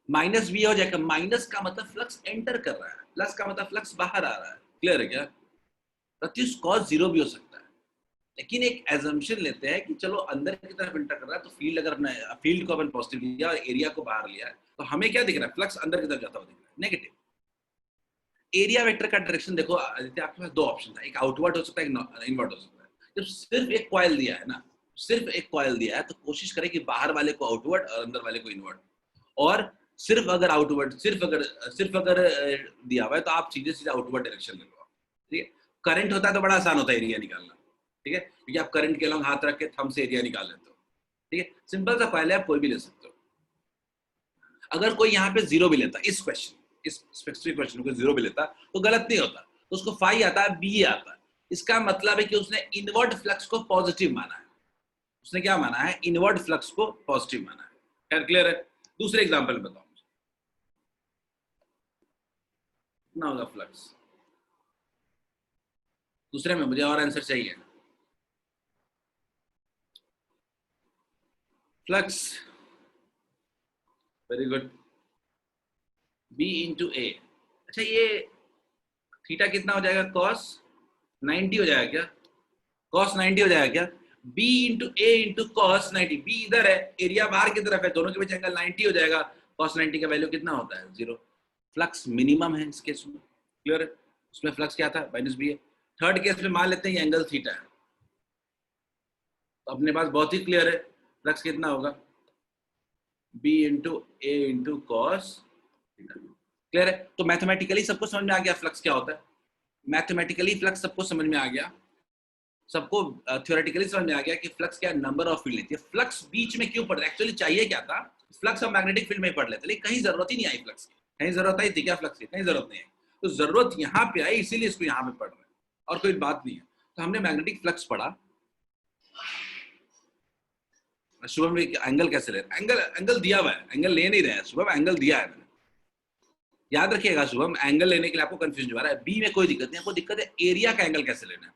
माइनस बी हो जाएगा। माइनस का मतलब फ्लक्स एंटर कर रहा है, प्लस का मतलब फ्लक्स बाहर आ रहा है। क्लियर है क्या? प्रत्युष कॉस 0 भी हो सकता है, लेकिन एक एजम्पशन लेते हैं कि चलो अंदर की तरफ एंटर कर रहा है, तो फील्ड अगर फील्ड को अपन पॉजिटिव लिया और एरिया को बाहर लिया है, तो हमें क्या दिख रहा है, फ्लक्स अंदर की तरफ जाता हुआ दिख रहा है, नेगेटिव। एरिया वेक्टर का डायरेक्शन देखो आदित्य, आपके पास दो ऑप्शन था, एक आउटवर्ड हो सकता है, एक इनवर्ड हो सकता है। जब सिर्फ एक कॉइल दिया है ना, सिर्फ एक कॉइल दिया है, तो कोशिश करें कि बाहर वाले को आउटवर्ड और अंदर वाले को इनवर्ड। और सिर्फ अगर आउटवर्ड सिर्फ अगर दिया हुआ है तो आप सीधे सीधे आउटवर्ड डायरेक्शन ले लो, ठीक है। करंट होता है तो बड़ा आसान होता है एरिया निकालना, ठीक है, क्योंकि आप करंट के अलॉन्ग हाथ रख के थंब से एरिया निकाल लेते हो, ठीक है। सिंपल सा कॉइल है, आप कोई भी ले सकते हो। अगर कोई यहाँ पे 0 भी लेता, इस क्वेश्चन, इस स्पेसिफिक क्वेश्चन को 0 भी लेता तो गलत नहीं होता, तो उसको फाई आता है, बी आता है। इसका मतलब है कि उसने इनवर्ड फ्लक्स को पॉजिटिव माना है, उसने क्या माना है, इनवर्ड फ्लक्स को पॉजिटिव माना है। खैर क्लियर है? दूसरे एग्जांपल बताओ कितना होगा फ्लक्स, दूसरे में मुझे और आंसर चाहिए। Flux, very good, B into A. अच्छा ये थीटा कितना हो जाएगा, कॉस 90 हो जाएगा क्या, कॉस 90 हो जाएगा क्या? b इंटू ए इंटू कॉस 90, b इधर है, एरिया बाहर की तरफ है, दोनों के बीच एंगल 90 हो जाएगा। कॉस 90 का वैल्यू कितना होता है, 0। फ्लक्स मिनिमम है इस केस में, क्लियर है? उसमें फ्लक्स क्या था, माइनस बी है। थर्ड केस में मान लेते हैं ये एंगल थीटा है, तो अपने पास बहुत ही क्लियर है, फ्लक्स कितना होगा, b इंटू ए इंटू कॉस थीटा। क्लियर है? तो मैथमेटिकली सबको समझ में आ गया फ्लक्स क्या होता है, मैथमेटिकली फ्लक्स सबको समझ में आ गया, सबको थ्योरेटिकली समझ में आ गया कि फ्लक्स क्या नंबर ऑफ फील्ड लेती है। फ्लक्स बीच में क्यों पड़ रहा है, एक्चुअली चाहिए क्या था, फ्लक्स हम मैग्नेटिक फील्ड में ही पढ़ लेते, लेकिन कहीं जरूरत ही नहीं आई फ्लक्स की, कहीं जरूरत आई थी क्या फ्लक्स की, कहीं जरूरत नहीं आई, तो जरूरत यहाँ पे आई इसीलिए इसको यहाँ पे पढ़ रहे हैं, और कोई बात नहीं है। तो हमने मैग्नेटिक फ्लक्स पढ़ा। शुभम एंगल कैसे ले, एंगल एंगल दिया हुआ है, एंगल ले नहीं रहे हैं शुभम, एंगल दिया है मैंने, याद रखिएगा शुभम, एंगल लेने के लिए आपको कंफ्यूजन हो रहा है, बी में कोई दिक्कत नहीं, आपको दिक्कत है एरिया का एंगल कैसे लेना है।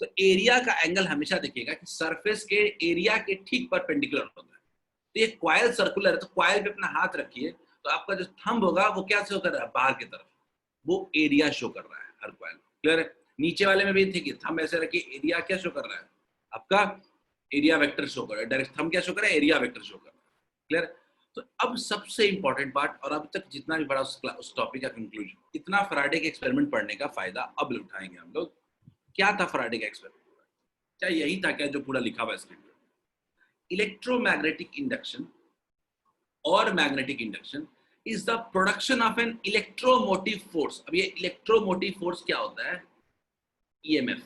तो एरिया का एंगल हमेशा देखिएगा कि सरफेस के एरिया के ठीक परपेंडिकुलर होता है। तो ये क्वाइल सर्कुलर है, तो क्वाइल पे अपना हाथ रखिए, तो आपका जो थंब होगा वो क्या शो कर रहा है, बाहर की तरफ, वो एरिया शो कर रहा है हर क्वाइल। क्लियर है? नीचे वाले में भी देखिए, थंब ऐसे रखिए, एरिया क्या शो कर रहा है, आपका एरिया वेक्टर शो कर रहा है, डायरेक्ट थंब क्या शो कर रहा है, एरिया वेक्टर शो कर रहा है। क्लियर? तो अब सबसे इंपॉर्टेंट पार्ट, और अब तक जितना भी पढ़ा उस टॉपिक का कंक्लूजन, इतना फैराडे के एक्सपेरिमेंट पढ़ने का फायदा अब उठाएंगे हम लोग। क्या था फैराडे का एक्सपेरिमेंट, क्या यही था क्या जो पूरा लिखा हुआ है स्क्रीन पर? इलेक्ट्रोमैग्नेटिक इंडक्शन और magnetic induction is the production of an electromotive force. अब ये इलेक्ट्रोमोटिव फोर्स क्या होता है, ईएमएफ।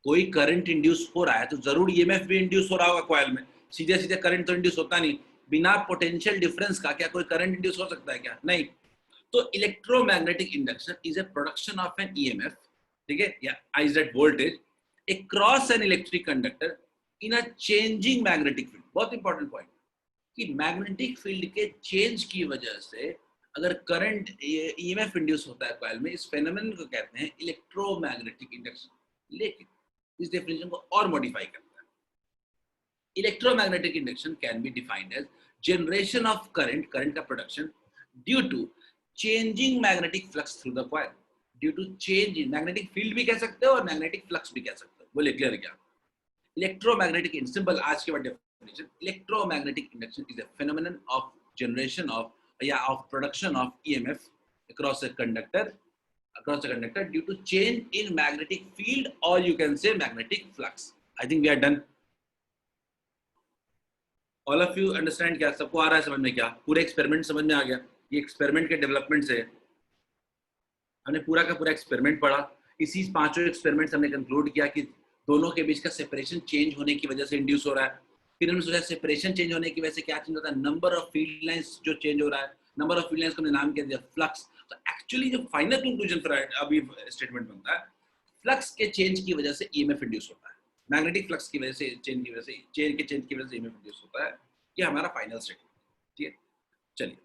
कोई करंट इंड्यूस हो रहा है तो जरूर ईएमएफ भी इंड्यूस हो रहा होगा कॉइल में, सीधे सीधे करंट तो इंड्यूस होता नहीं, बिना पोटेंशियल डिफरेंस का क्या कोई करंट इंड्यूस हो सकता है क्या, नहीं। तो electromagnetic induction is a production of an EMF, ठीक है, या आइजेड voltage across an electric conductor in a changing magnetic field. बहुत इंपॉर्टेंट पॉइंट कि मैग्नेटिक फील्ड के चेंज की वजह से अगर करंट ईएमएफ इंड्यूस होता है कॉइल में, इस फेनोमेनन को कहते हैं इलेक्ट्रोमैग्नेटिक इंडक्शन। लेकिन इस डेफिनेशन को और मॉडिफाई करता है। Electromagnetic induction can be defined as generation of current, current का production due to changing magnetic flux through the coil, due to change in magnetic field भी कह सकते हो और मैग्नेटिक फ्लक्स भी कह सकते हो। बोले क्लियर क्या? इलेक्ट्रोमैग्नेटिक इन सिंपल आज के बाद definition, electromagnetic induction is a phenomenon of generation of या of production of EMF across a conductor due to change in magnetic field, or you can say magnetic flux. I think we are done. All of you understand क्या, सबको आ रहा है समझ में क्या, पूरे experiment समझ में आ गया। ये एक्सपेरिमेंट के डेवलपमेंट से हमने पूरा का पूरा एक्सपेरिमेंट पढ़ा, इसी पांचों एक्सपेरिमेंट्स हमने कंक्लूड किया कि दोनों के बीच का सेपरेशन चेंज होने की वजह से इंड्यूस हो रहा है। फिर हमने सोचा सेपरेशन चेंज होने की वजह से क्या चेंज होता है, नंबर ऑफ फील्ड लाइंस जो चेंज हो रहा है, नंबर ऑफ फील्ड लाइंस को हमने नाम क्या दिया, फ्लक्स। तो एक्चुअली जो फाइनल कंक्लूजन पर अभी स्टेटमेंट बनता है, फ्लक्स के चेंज की वजह से ईएमएफ इंड्यूस होता है, मैग्नेटिक फ्लक्स की वजह से चेंज की वजह से, चेंज के चेंज की वजह से ईएमएफ इंड्यूस होता है। ये हमारा फाइनल स्टेटमेंट, ठीक है। चलिए,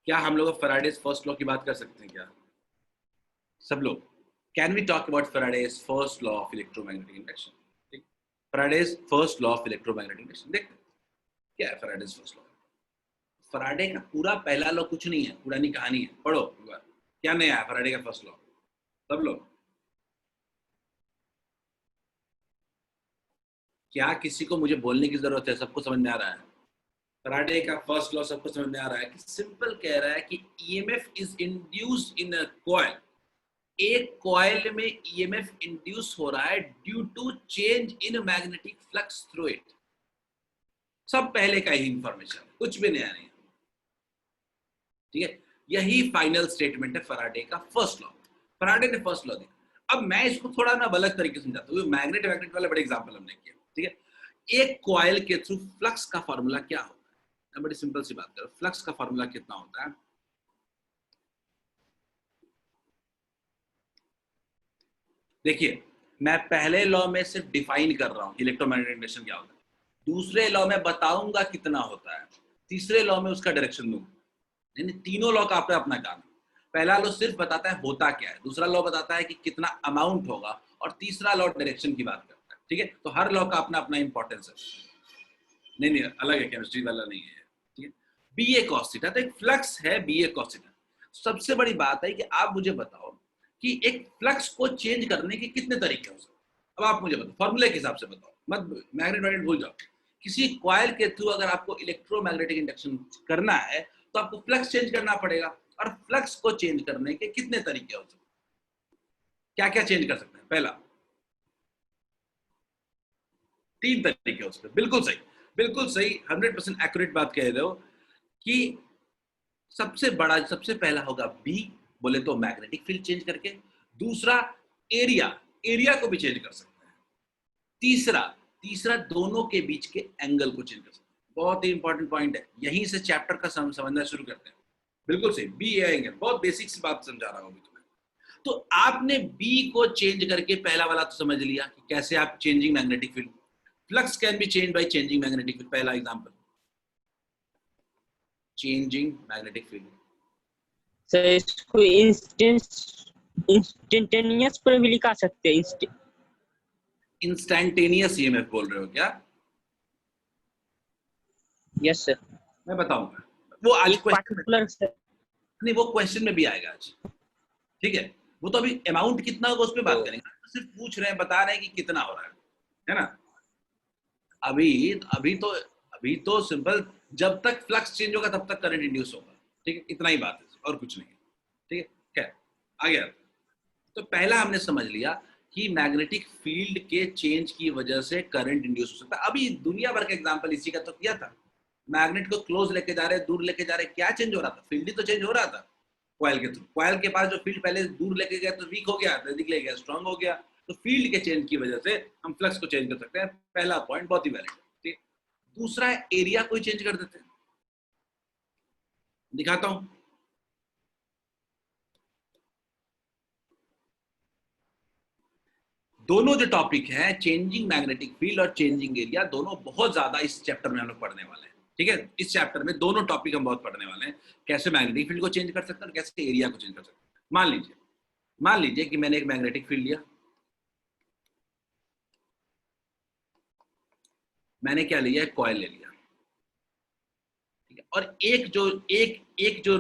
क्या हम लोग फैराडेज फर्स्ट लॉ की बात कर सकते हैं क्या सब लोग? Can we talk about Faraday's first law of electromagnetic induction? Faraday's first law of electromagnetic induction देखते हैं क्या है फैराडेज फर्स्ट लॉ। फैराडे का पूरा पहला लॉ कुछ नहीं है, पुरानी कहानी है, पढ़ो एक बार। क्या नया है फैराडे का फर्स्ट लॉ सब लोग? क्या किसी को मुझे बोलने की जरूरत है, सबको समझ में आ रहा है? फैराडे का फर्स्ट लॉ सबको समझ में आ रहा है कि सिंपल कह रहा है कि EMF is induced in a coil, एक कॉइल में ईएमएफ इंड्यूस हो रहा है due to change in magnetic flux through it. सब पहले का ही इंफॉर्मेशन, कुछ भी नया नहीं, ठीक है। यही फाइनल स्टेटमेंट है फैराडे का फर्स्ट लॉ। फैराडे ने फर्स्ट लॉ दिया। अब मैं इसको थोड़ा ना अलग तरीके से समझाता हूँ, मैग्नेट मैग्नेट वाले बड़े एग्जांपल हमने किया, ठीक है। एक कॉइल के थ्रू फ्लक्स का फॉर्मूला क्या होता है, मैं बड़ी सिंपल सी बात करूं, फ्लक्स का फॉर्मूला कितना होता है? देखिए, मैं पहले लॉ में सिर्फ डिफाइन कर रहा हूं इलेक्ट्रोमैग्नेटिक इंडक्शन क्या होता है, दूसरे लॉ में बताऊंगा कितना होता है, तीसरे लॉ में उसका डायरेक्शन दूंगा। यानी तीनों लॉ का अपना अपना काम है। पहला लॉ सिर्फ बताता है होता क्या है, दूसरा लॉ बताता है कि कितना अमाउंट होगा, और तीसरा लॉ डायरेक्शन की बात करता है, ठीक है। तो हर लॉ का अपना अपना इंपॉर्टेंस है, नहीं नहीं अलग है, केमिस्ट्री वाला नहीं है, ठीक है। बी ए कॉस थीटा, तो एक फ्लक्स है बी ए कॉस थीटा। सबसे बड़ी बात है कि आप मुझे बताओ कि एक फ्लक्स को चेंज करने के कितने तरीके हो सकते हैं। अब आप मुझे बताओ, फॉर्मूले के हिसाब से बताओ, मत मैग्नेट मैग्नेट भूल जाओ। किसी कॉइल के थ्रू अगर आपको इलेक्ट्रोमैग्नेटिक इंडक्शन करना है तो आपको फ्लक्स चेंज करना पड़ेगा, और फ्लक्स को चेंज करने के कितने तरीके हो सकते हैं, क्या क्या चेंज कर सकते हैं? पहला, तीन तरीके हो सकते हैं। बिल्कुल सही 100% एक्यूरेट बात कह रहे हो कि सबसे पहला होगा बी, बोले तो मैग्नेटिक फील्ड चेंज करके। दूसरा एरिया, एरिया को भी चेंज कर सकते हैं। तीसरा तीसरा दोनों के बीच के एंगल को चेंज कर सकते हैं। बहुत ही इंपॉर्टेंट पॉइंट है, यहीं से चैप्टर का समझना शुरू करते हैं। बिल्कुल सही, बी एंगल, बहुत बेसिक सी बात समझा रहा हूं अभी तुम्हें। तो आपने बी को चेंज करके पहला वाला तो समझ लिया कि कैसे आप changing magnetic field, flux can be change by changing magnetic field. पहला example, changing magnetic field. Sir इसको इंस्टेंटेनियस पर भी लिखा सकते हैं। इंस्टैंटेनियस ईएमएफ बोल रहे हो क्या? Yes sir. मैं बताऊंगा, वो आज एक पार्टिकुलर नहीं, वो क्वेश्चन में भी आएगा आज, ठीक है। वो तो अभी अमाउंट कितना होगा उस पर बात करेंगे, तो सिर्फ पूछ रहे हैं, बता रहे हैं कि कितना हो रहा है ना। अभी तो सिंपल, जब तक फ्लक्स चेंज होगा तब तक करंट इंड्यूस होगा, ठीक है, इतना ही बात है और कुछ नहीं, ठीक है। क्या आ गया? तो पहला हमने समझ लिया कि मैग्नेटिक फील्ड के चेंज की वजह से करंट इंड्यूस हो सकता है। अभी दुनिया भर का एग्जांपल इसी का तो किया था, मैग्नेट को क्लोज लेके जा रहे, दूर लेके जा रहे, क्या चेंज हो रहा था? फील्ड ही तो चेंज हो रहा था कॉइल के थ्रू। कॉइल के पास जो फील्ड पहले दूर लेके गया तो वीक हो गया, नजदीक ले गया स्ट्रांग हो गया। तो फील्ड के चेंज की वजह से हम फ्लक्स को चेंज कर सकते हैं। पहला पॉइंट बहुत ही वैलिड, ठीक। दूसरा एरिया को चेंज कर देते हैं, दिखाता हूं। दोनों जो टॉपिक है, चेंजिंग मैग्नेटिक फील्ड और चेंजिंग एरिया, दोनों बहुत ज्यादा इस चैप्टर में हम लोग पढ़ने वाले हैं, ठीक है। इस चैप्टर में दोनों टॉपिक हम बहुत पढ़ने वाले हैं, कैसे मैग्नेटिक फील्ड को चेंज कर सकते हैं और कैसे एरिया को चेंज कर सकते हैं। मान लीजिए कि मैंने एक मैग्नेटिक फील्ड लिया, मैंने क्या लिया, कॉइल ले लिया, ठीक है। और एक जो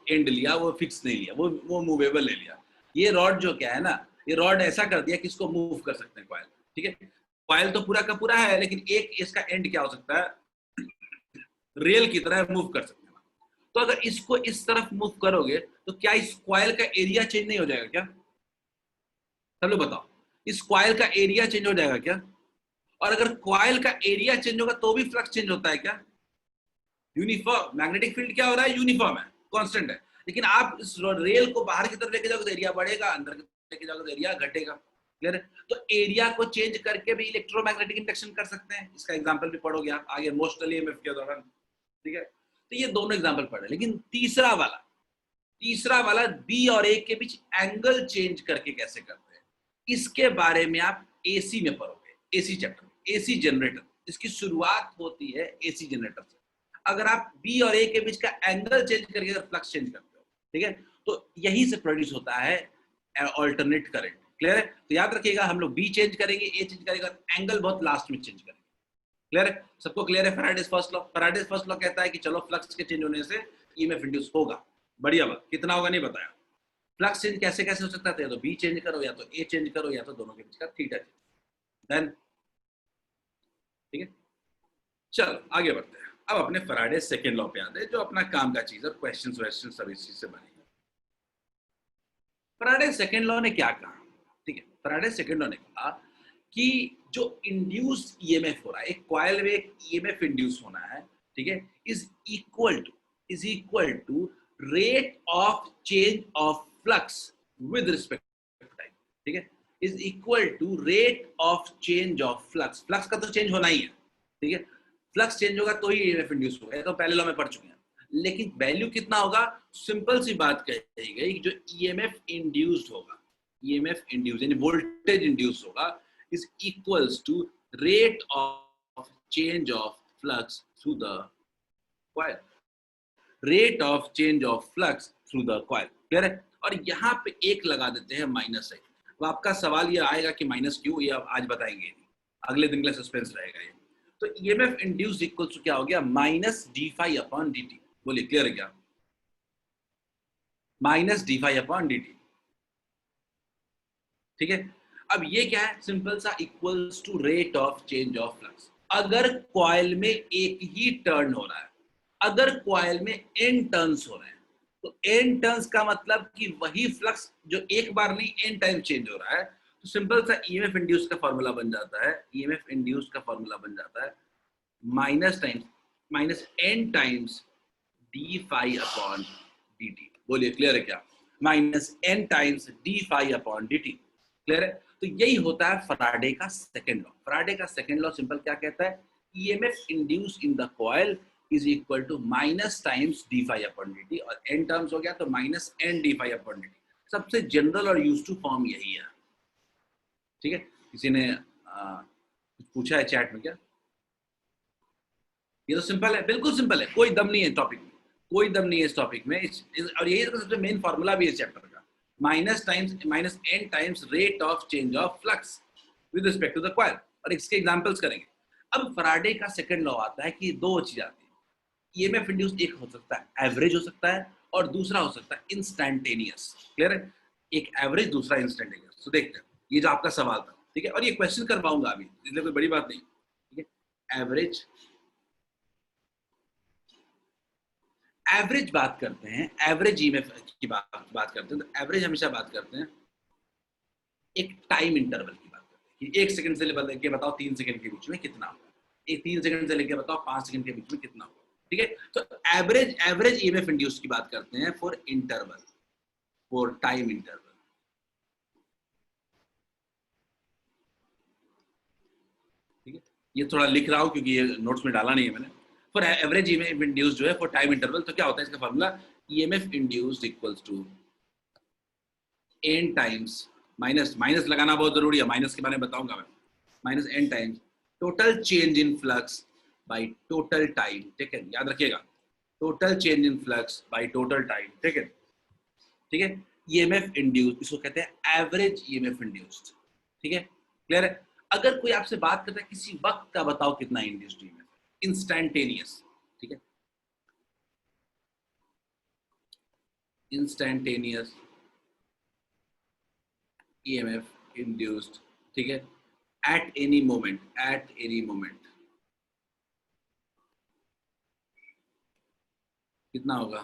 एंड लिया वो फिक्स नहीं लिया, वो मूवेबल ले लिया। ये रॉड जो क्या है ना, ये रॉड ऐसा कर दिया कि इसको मूव कर सकते हैं कॉइल, ठीक है। कॉइल तो पूरा का पूरा है, लेकिन एक इसका एंड क्या हो सकता है, रेल की तरह मूव कर सकते हैं। तो अगर इसको इस तरफ मूव करोगे तो क्या इस कॉइल का एरिया चेंज नहीं हो जाएगा क्या? चलो बताओ, इस कॉइल का एरिया चेंज हो जाएगा क्या? और अगर कॉइल का एरिया चेंज होगा तो भी फ्लक्स चेंज होता है क्या? यूनिफॉर्म मैग्नेटिक फील्ड क्या हो रहा है, यूनिफॉर्म है, कांस्टेंट है। लेकिन आप इस रेल को बाहर की तरफ लेके जाओगे तो एरिया बढ़ेगा, अंदर की तरफ लेके जाओगे तो एरिया घटेगा। क्लियर है? तो एरिया को चेंज करके भी इलेक्ट्रोमैग्नेटिक इंडक्शन कर सकते हैं। इसका एग्जांपल भी पढ़ोगे आप आगे मोस्टली ईएमएफ के दौरान, ठीक है। तो ये दोनों एग्जांपल पढ़े, लेकिन तीसरा वाला बी और ए के बीच एंगल चेंज करके कैसे करते हैं, इसके बारे में आप एसी में पढ़ोगे, एसी चैप्टर में। एसी जनरेटर, इसकी शुरुआत होती है एसी जनरेटर से। अगर आप बी और ए के बीच का एंगल चेंज करके अगर फ्लक्स चेंज करते हो, ठीक है, तो यही से प्रोड्यूस होता है अल्टरनेट करंट। क्लियर है? तो याद रखिएगा, हम लोग बी चेंज करेंगे, ए चेंज करेगा, एंगल बहुत लास्ट में चेंज करेंगे। क्लियर है? सबको क्लियर है? Faraday's first law, Faraday's first law कहता है कि चलो फ्लक्स के चेंज होने से ईएमएफ इंड्यूस होगा। बढ़िया बात, कितना होगा नहीं बताया। फ्लक्स चेंज कैसे कैसे हो सकता है, या तो बी चेंज करो, या तो ए चेंज करो, या तो दोनों के बीच का थीटा चेंज, देन ठीक है। चलो आगे बढ़ते हैं। अब अपने फैराडेज सेकंड लॉ पे आते हैं, जो अपना काम का चीज है, क्वेश्चन सब इस चीज से बनेंगे। फैराडेज सेकंड लॉ ने क्या कहा, ठीक है। फैराडेज सेकंड लॉ ने कहा कि जो इंड्यूस ईएमएफ हो रहा है, एक कॉइल में एक ईएमएफ इंड्यूस होना है, ठीक है, is equal to rate of change of flux with respect to time, ठीक है, is equal to rate of change of flux. Flux का तो चेंज होना ही है, ठीक है, फ्लक्स चेंज होगा तो ही ईएमएफ इंड्यूस होगा, तो पहले लॉ में पढ़ चुके हैं। लेकिन वैल्यू कितना होगा, सिंपल सी बात कही गई, जो ईएमएफ इंड्यूस्ड होगा, ईएमएफ इंड्यूस यानी वोल्टेज इंड्यूस होगा, is equals to rate of change of flux through the coil, rate of change of flux through the coil। Clear है? और यहाँ पे एक लगा देते हैं माइनस है। तो आपका सवाल ये आएगा कि माइनस क्यों, ये आज बताएंगे, अगले दिन के लिए सस्पेंस रहेगा ये। तो ईएमएफ इंड्यूस इक्वल्स टू क्या हो गया, minus d phi upon d t. बोलिए क्लियर है क्या? Minus d phi upon d t, ठीक है। अब ये क्या है, सिंपल सा, equals to rate of change of flux. अगर कॉइल में एक ही टर्न हो रहा है, अगर कॉइल में n टर्न्स हो रहे हैं, तो n टर्न्स का मतलब कि वही फ्लक्स जो एक बार नहीं n टाइम चेंज हो रहा है, तो सिंपल सा ईएमएफ इंड्यूस का फॉर्मूला बन जाता है, ईएमएफ इंड्यूस का फॉर्मूला बन जाता है minus n times d phi upon d t. बोलिए क्लियर है क्या? Minus n times d phi upon d t. Clear है? तो यही होता है फैराडे का सेकंड लॉ। फैराडे का सेकंड लॉ सिंपल क्या कहता है? EMF induce in the coil is equal to minus times d phi upon d t, और एन टर्म्स हो गया तो minus n d phi upon d T. सबसे जनरल और यूज टू फॉर्म यही है। ठीक है, किसी ने कुछ पूछा है चैट में क्या? ये तो सिंपल है, बिल्कुल सिंपल है, कोई दम नहीं है टॉपिक में, कोई दम नहीं है इस टॉपिक में। और यही तो सबसे मेन फॉर्मूला भी है चैप्टर का, minus n times rate of change of flux with respect to the coil. और इसके एग्जांपल्स करेंगे। अब फैराडे का सेकंड लॉ आता है कि दो चीज आती है। ईएमएफ इंड्यूस एक हो सकता है एवरेज हो सकता है, और दूसरा हो सकता है इंस्टैंटेनियस। क्लियर है? एक एवरेज, दूसरा इंस्टैंटेनियस। तो देखते हैं, ये जो आपका सवाल था, ठीक है, और ये क्वेश्चन करवाऊंगा अभी, इसलिए कोई बड़ी बात नहीं। ठीक है, एवरेज बात करते हैं, एवरेज ईएमएफ की बात करते हैं। तो एवरेज हमेशा बात करते हैं एक टाइम इंटरवल की बात करते हैं कि 1 सेकंड से लेके बताओ 3 सेकंड के बीच में कितना होगा, एक 3 सेकंड से लेके बताओ 5 सेकंड के बीच में कितना होगा। ठीक है, तो एवरेज ईएमएफ इंड्यूस की बात करते हैं for interval, for time interval. ठीक है, ये थोड़ा लिख रहा हूं क्योंकि ये नोट्स में डाला नहीं है मैंने। फॉर एवरेज ईएमएफ इंड्यूस जो है फॉर टाइम इंटरवल, तो क्या होता है इसका formula? EMF induced equals to n times, minus लगाना बहुत जरूरी है, माइनस के बारे में बताऊंगा मैं। Minus n times total change in flux by total time. ठीक है, याद रखिएगा, total change in flux by total time. ठीक है, ठीक है, ईएमएफ इंड्यूस्ड, इसको कहते हैं एवरेज ईएमएफ इंड्यूस्ड। ठीक है, क्लियर है? अगर कोई आपसे बात करता है किसी वक्त का बताओ कितना इंड्यूस्ड ईएमएफ, इंस्टैंटेनियस। ठीक है, इंस्टैंटेनियस ईएमएफ इंड्यूस्ड, ठीक है, एट एनी मोमेंट, कितना होगा?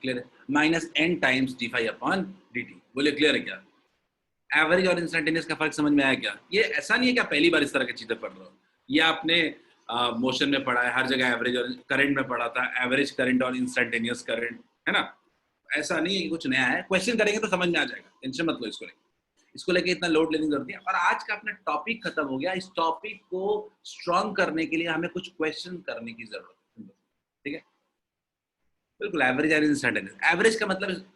क्लियर है? Minus n times d phi upon d t. बोले क्लियर है क्या? एवरेज और इंस्टेंटेनियस का फर्क समझ में आया क्या? ये ऐसा नहीं है कि आप पहली बार इस तरह की चीजें पढ़ रहे हो, ये आपने मोशन में पढ़ा है, हर जगह एवरेज और करंट में पढ़ा था, एवरेज करंट और इंस्टेंटेनियस करंट, है ना? ऐसा नहीं है कि कुछ नया है, क्वेश्चन करेंगे तो समझ में आ जाएगा, टेंशन मत लो इसको लेके इतना लोड लेने की जरूरत नहीं है। और आज का अपना टॉपिक खत्म हो गया, इस टॉपिक को स्ट्रॉन्ग करने के लिए हमें कुछ क्वेश्चन करने की जरूरत है। ठीक है, बिल्कुल, एवरेज और इंस्टेंटेनियस। एवरेज का मतलब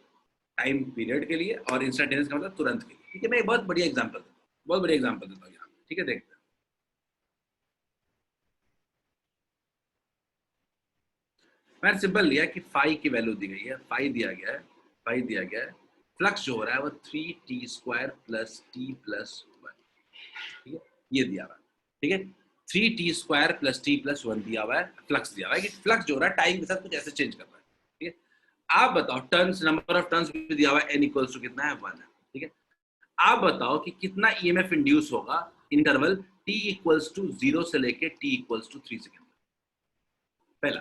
टाइम पीरियड के लिए, और इंस्टेंटेनियस का मतलब तुरंत के लिए। ठीक है, मैं एक बहुत बढ़िया एग्जांपल देता हूँ यहाँ। ठीक है, देखते हैं। मैंने सिंपल लिया कि फाई की वैल्यू दी गई है, फाई दिया गया है, फ्लक्स जो हो रहा है वो 3t² प्लस t प्लस 1। ठीक है, ये दिया हुआ है। ठीक है, 3t² प्लस t प्लस 1 दिया हुआ है, फ्लक्स दिया हुआ है कि फ्लक्स जो हो रहा है टाइम के साथ कुछ ऐसे चेंज कर रहा है। ठीक है, आप बताओ टर्न्स, नंबर ऑफ टर्न्स भी दिया हुआ है, n इक्वल्स टू कितना है? 1 है। ठीक है, आप बताओ कि कितना ईएमएफ इंड्यूस होगा इंटरवल t इक्वल्स टू 0 से लेके t इक्वल्स टू 3 सेकंड। पहला,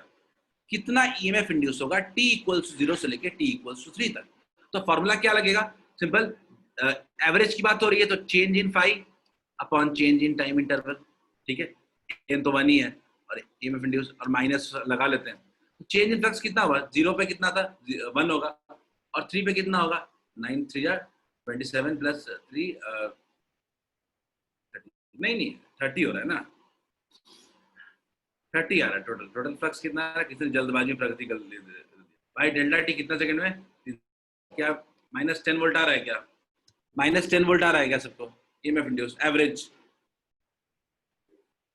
कितना ईएमएफ इंड्यूस होगा t इक्वल्स टू 0 से लेके t इक्वल्स टू 3 तक? तो फॉर्मूला क्या लगेगा? सिंपल, एवरेज की बात हो रही है तो change in phi upon change in time interval. ठीक है, n तो 1 ही है, और ईएमएफ इंड्यूस और माइनस लगा लेते हैं। चेंज इन फ्लक्स कितना हुआ? 0 पे कितना था? 1 होगा, और 3 पे कितना होगा? 9 3 27 प्लस 3 नहीं 30 हो रहा है ना, 30 आ रहा है। टोटल फ्लक्स कितना आ रहा है? किसी ने जल्दबाजी में प्रगति कर ली भाई। डेल्टा टी कितना सेकंड में? क्या माइनस 10 वोल्ट आ रहा है क्या? माइनस 10 वोल्ट आ रहा है क्या सबको? EMF induce average.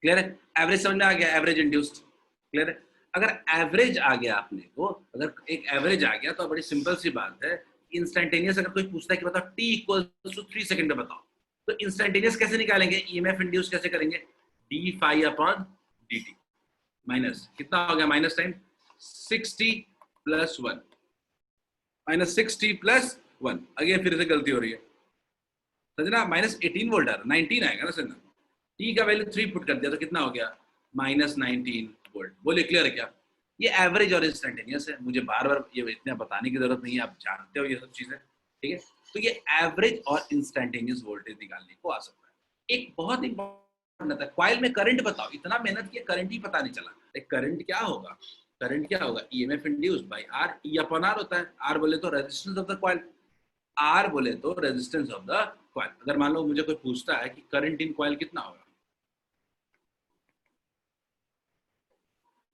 क्लियर है? एवरेज समझ में आ गया, एवरेज इंड्यूस्ड। क्लियर है? अगर एवरेज आ गया आपने को, अगर एक एवरेज आ गया तो बड़ी सिंपल सी बात है, इंस्टेंटेनियस अगर कोई पूछता है कि बताओ t इक्वल्स टू 3 सेकंड में बताओ, तो इंस्टेंटेनियस कैसे निकालेंगे? ईएमएफ इंड्यूस कैसे करेंगे? d phi upon dt minus कितना हो गया? Minus time 60 plus 1, minus 60 plus 1। Again फिर से गलती हो रही है, समझना, माइनस 18 वोल्ट आ रहा, 19 आएगा ना सर। t का वैल्यू 3 पुट कर दिया तो कितना हो गया? Minus 19 volt. बोलिए क्लियर है क्या? ये एवरेज और इंस्टेंटेनियस है, मुझे बार बार ये इतना बताने की जरूरत नहीं है, आप जानते हो ये सब चीजें, ठीक है। तो ये एवरेज और इंस्टेंटेनियस वोल्टेज निकालने को आ सकता है। एक बहुत इंपॉर्टेंट था, कॉइल में करंट बताओ, इतना मेहनत किया करंट ही पता नहीं चला। करंट क्या होगा, करंट क्या होगा, EMF induced by R, E upon R होता है। आर बोले तो resistance of the coil, R बोले तो रेजिस्टेंस ऑफ द कॉइल। अगर मान लो मुझे कोई पूछता है कि करंट इन कॉइल कितना होगा,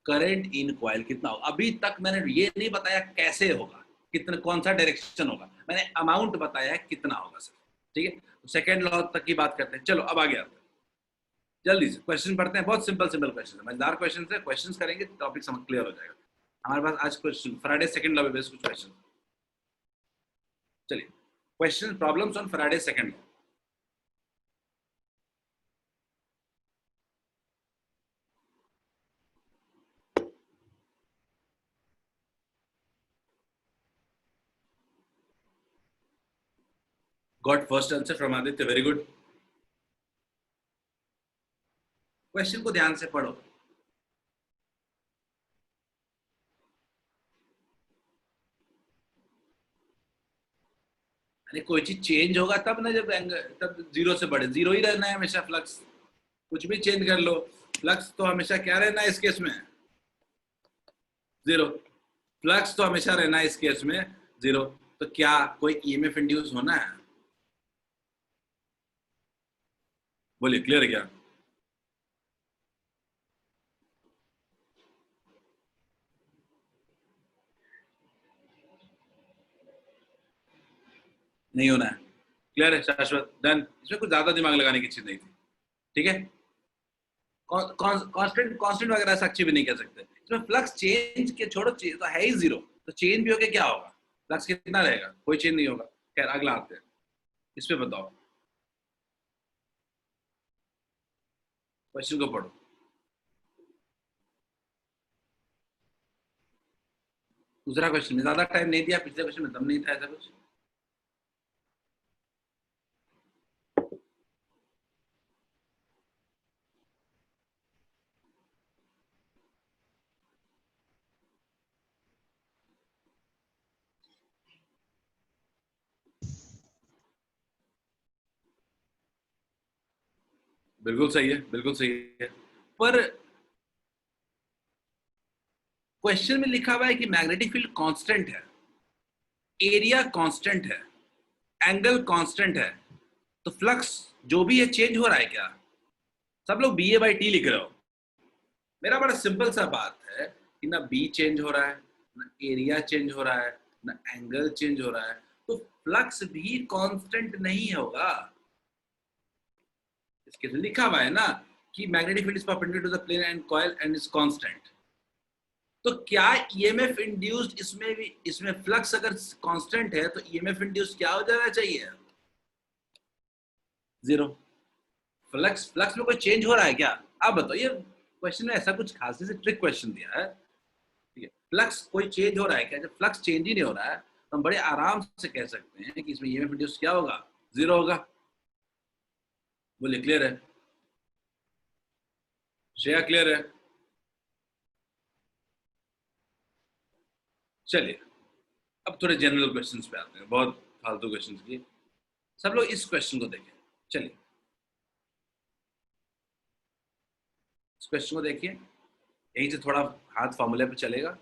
करंट इन कॉइल कितना होगा, अभी तक मैंने ये नहीं बताया कैसे होगा, कितना, कौन सा डायरेक्शन होगा, मैंने अमाउंट बताया कितना होगा सर, ठीक है। सेकेंड लॉ तक की बात करते हैं। चलो अब आगे आते हैं, जल्दी से क्वेश्चन पढ़ते हैं। बहुत सिंपल सिंपल क्वेश्चन है, मजेदार क्वेश्चन है, क्वेश्चन करेंगे टॉपिक समझ क्लियर हो जाएगा। हमारे पास आज question Friday second law based कुछ क्वेश्चन। चलिए, question problems on Friday second law. Got first answer from Aditya, very good. Question को ध्यान से पढ़ो। अरे कोई चीज चेंज होगा तब ना, जब एंगल, तब जीरो से बढ़े, जीरो ही रहना है हमेशा फ्लक्स, कुछ भी चेंज कर लो, फ्लक्स तो हमेशा क्या रहना है इस केस में, जीरो। फ्लक्स तो हमेशा रहना है इस केस में जीरो। तो क्या कोई ईएमएफ इंड्यूस होना है, बोलिए क्लियर है क्या? नहीं होना है, क्लियर है, शाश्वत, डन। इसमें कुछ ज्यादा दिमाग लगाने की चीज नहीं थी, ठीक है। कांस्टेंट कांस्टेंट वगैरह ऐसा अच्छी भी नहीं कह सकते इसमें। फ्लक्स चेंज के छोड़ो, चेंज तो है ही जीरो, तो चेंज भी होके क्या होगा, फ्लक्स कितना रहेगा, कोई चेंज नहीं होगा। खैर अगला आते हैं, इस पे बताओ, क्वेश्चन को पढ़ो। दूसरा क्वेश्चन में ज्यादा टाइम नहीं दिया, पिछले क्वेश्चन में दम नहीं था ऐसा कुछ। बिल्कुल सही है, बिल्कुल सही है, पर क्वेश्चन में लिखा हुआ है कि मैग्नेटिक फील्ड कांस्टेंट है, एरिया कांस्टेंट है, एंगल कांस्टेंट है, तो फ्लक्स जो भी है चेंज हो रहा है क्या? सब लोग बी ए बाई टी लिख रहे हो। मेरा बड़ा सिंपल सा बात है कि ना बी चेंज हो रहा है, ना एरिया चेंज हो रहा है, ना एंगल चेंज हो रहा है, तो फ्लक्स भी कांस्टेंट नहीं होगा। इसके लिए लिखा हुआ है ना कि magnetic field is perpendicular to the plane and coil and is constant. तो क्या ईएमएफ इंड्यूस्ड इसमें भी, इसमें फ्लक्स अगर कांस्टेंट है तो ईएमएफ इंड्यूस्ड क्या हो जाना चाहिए, जीरो। फ्लक्स फ्लक्स में कोई चेंज हो रहा है क्या? आप बताओ, ये क्वेश्चन में ऐसा कुछ खास से ट्रिक क्वेश्चन दिया है, ठीक है। फ्लक्स कोई चेंज हो रहा है क्या? जब फ्लक्स चेंज ही नहीं हो रहा है तो हम बड़े आराम से कह सकते हैं कि इसमें ईएमएफ इंड्यूस क्या होगा, जीरो होगा। बोलिए क्लियर है, श्रेया क्लियर है? चलिए अब थोड़े जनरल क्वेश्चंस पे आते हैं, बहुत फालतू क्वेश्चंस की। सब लोग इस क्वेश्चन को देखें, चलिए इस क्वेश्चन को देखिए, यहीं से थोड़ा हाथ फॉर्मूले पे चलेगा।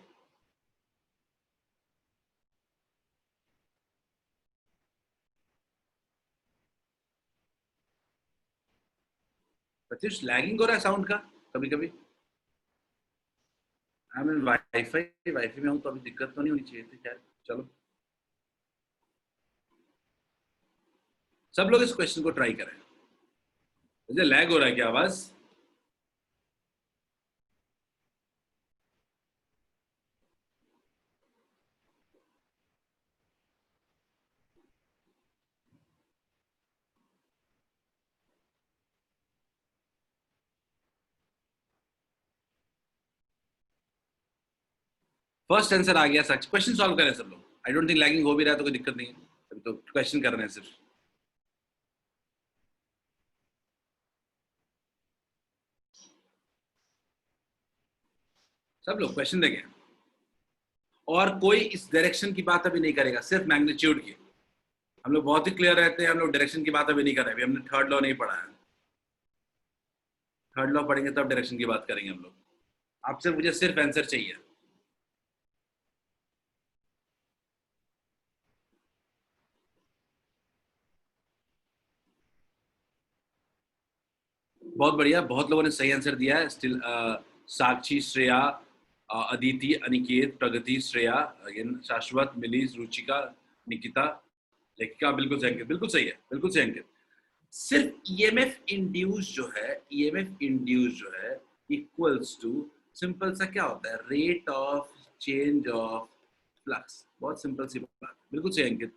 प्रत्युष लैगिंग हो रहा है साउंड का कभी कभी। हाँ मैं वाईफाई वाईफाई में हूँ तो अभी दिक्कत तो नहीं होनी चाहिए थी, खैर चलो। सब लोग इस क्वेश्चन को ट्राई करें। मुझे लैग हो रहा है क्या आवाज? फर्स्ट आंसर आ गया सच। क्वेश्चन सॉल्व करें सब लोग, आई डोंट थिंक लैगिंग हो भी रहा है तो कोई दिक्कत नहीं है, अभी तो क्वेश्चन कर रहे हैं सिर्फ। सब लोग क्वेश्चन देखें, और कोई इस डायरेक्शन की बात अभी नहीं करेगा, सिर्फ मैग्नीट्यूड की। हम लोग बहुत ही क्लियर रहते हैं, हम लोग डायरेक्शन की बात अभी नहीं कर रहे, अभी हमने थर्ड लॉ नहीं पढ़ा है। थर्ड लॉ पढ़ेंगे तब डायरेक्शन की बात करेंगे हम लोग। आपसे मुझे सिर्फ आंसर चाहिए। बहुत बढ़िया, बहुत लोगों ने सही आंसर दिया है। स्टिल साक्षी, श्रेया, अदिति, अनिकेत, प्रगति, श्रेया, अगेन शाश्वत, मिली, रुचिका, निकिता, लेखिका, बिल्कुल सही अंकित, बिल्कुल सही है, बिल्कुल सही अंकित। सिर्फ ईएमएफ इंड्यूस जो है, ईएमएफ इंड्यूस जो है इक्वल्स टू, सिंपल सा क्या होता है, rate of change of flux. बहुत सिंपल सी बात, बिल्कुल सही अंकित।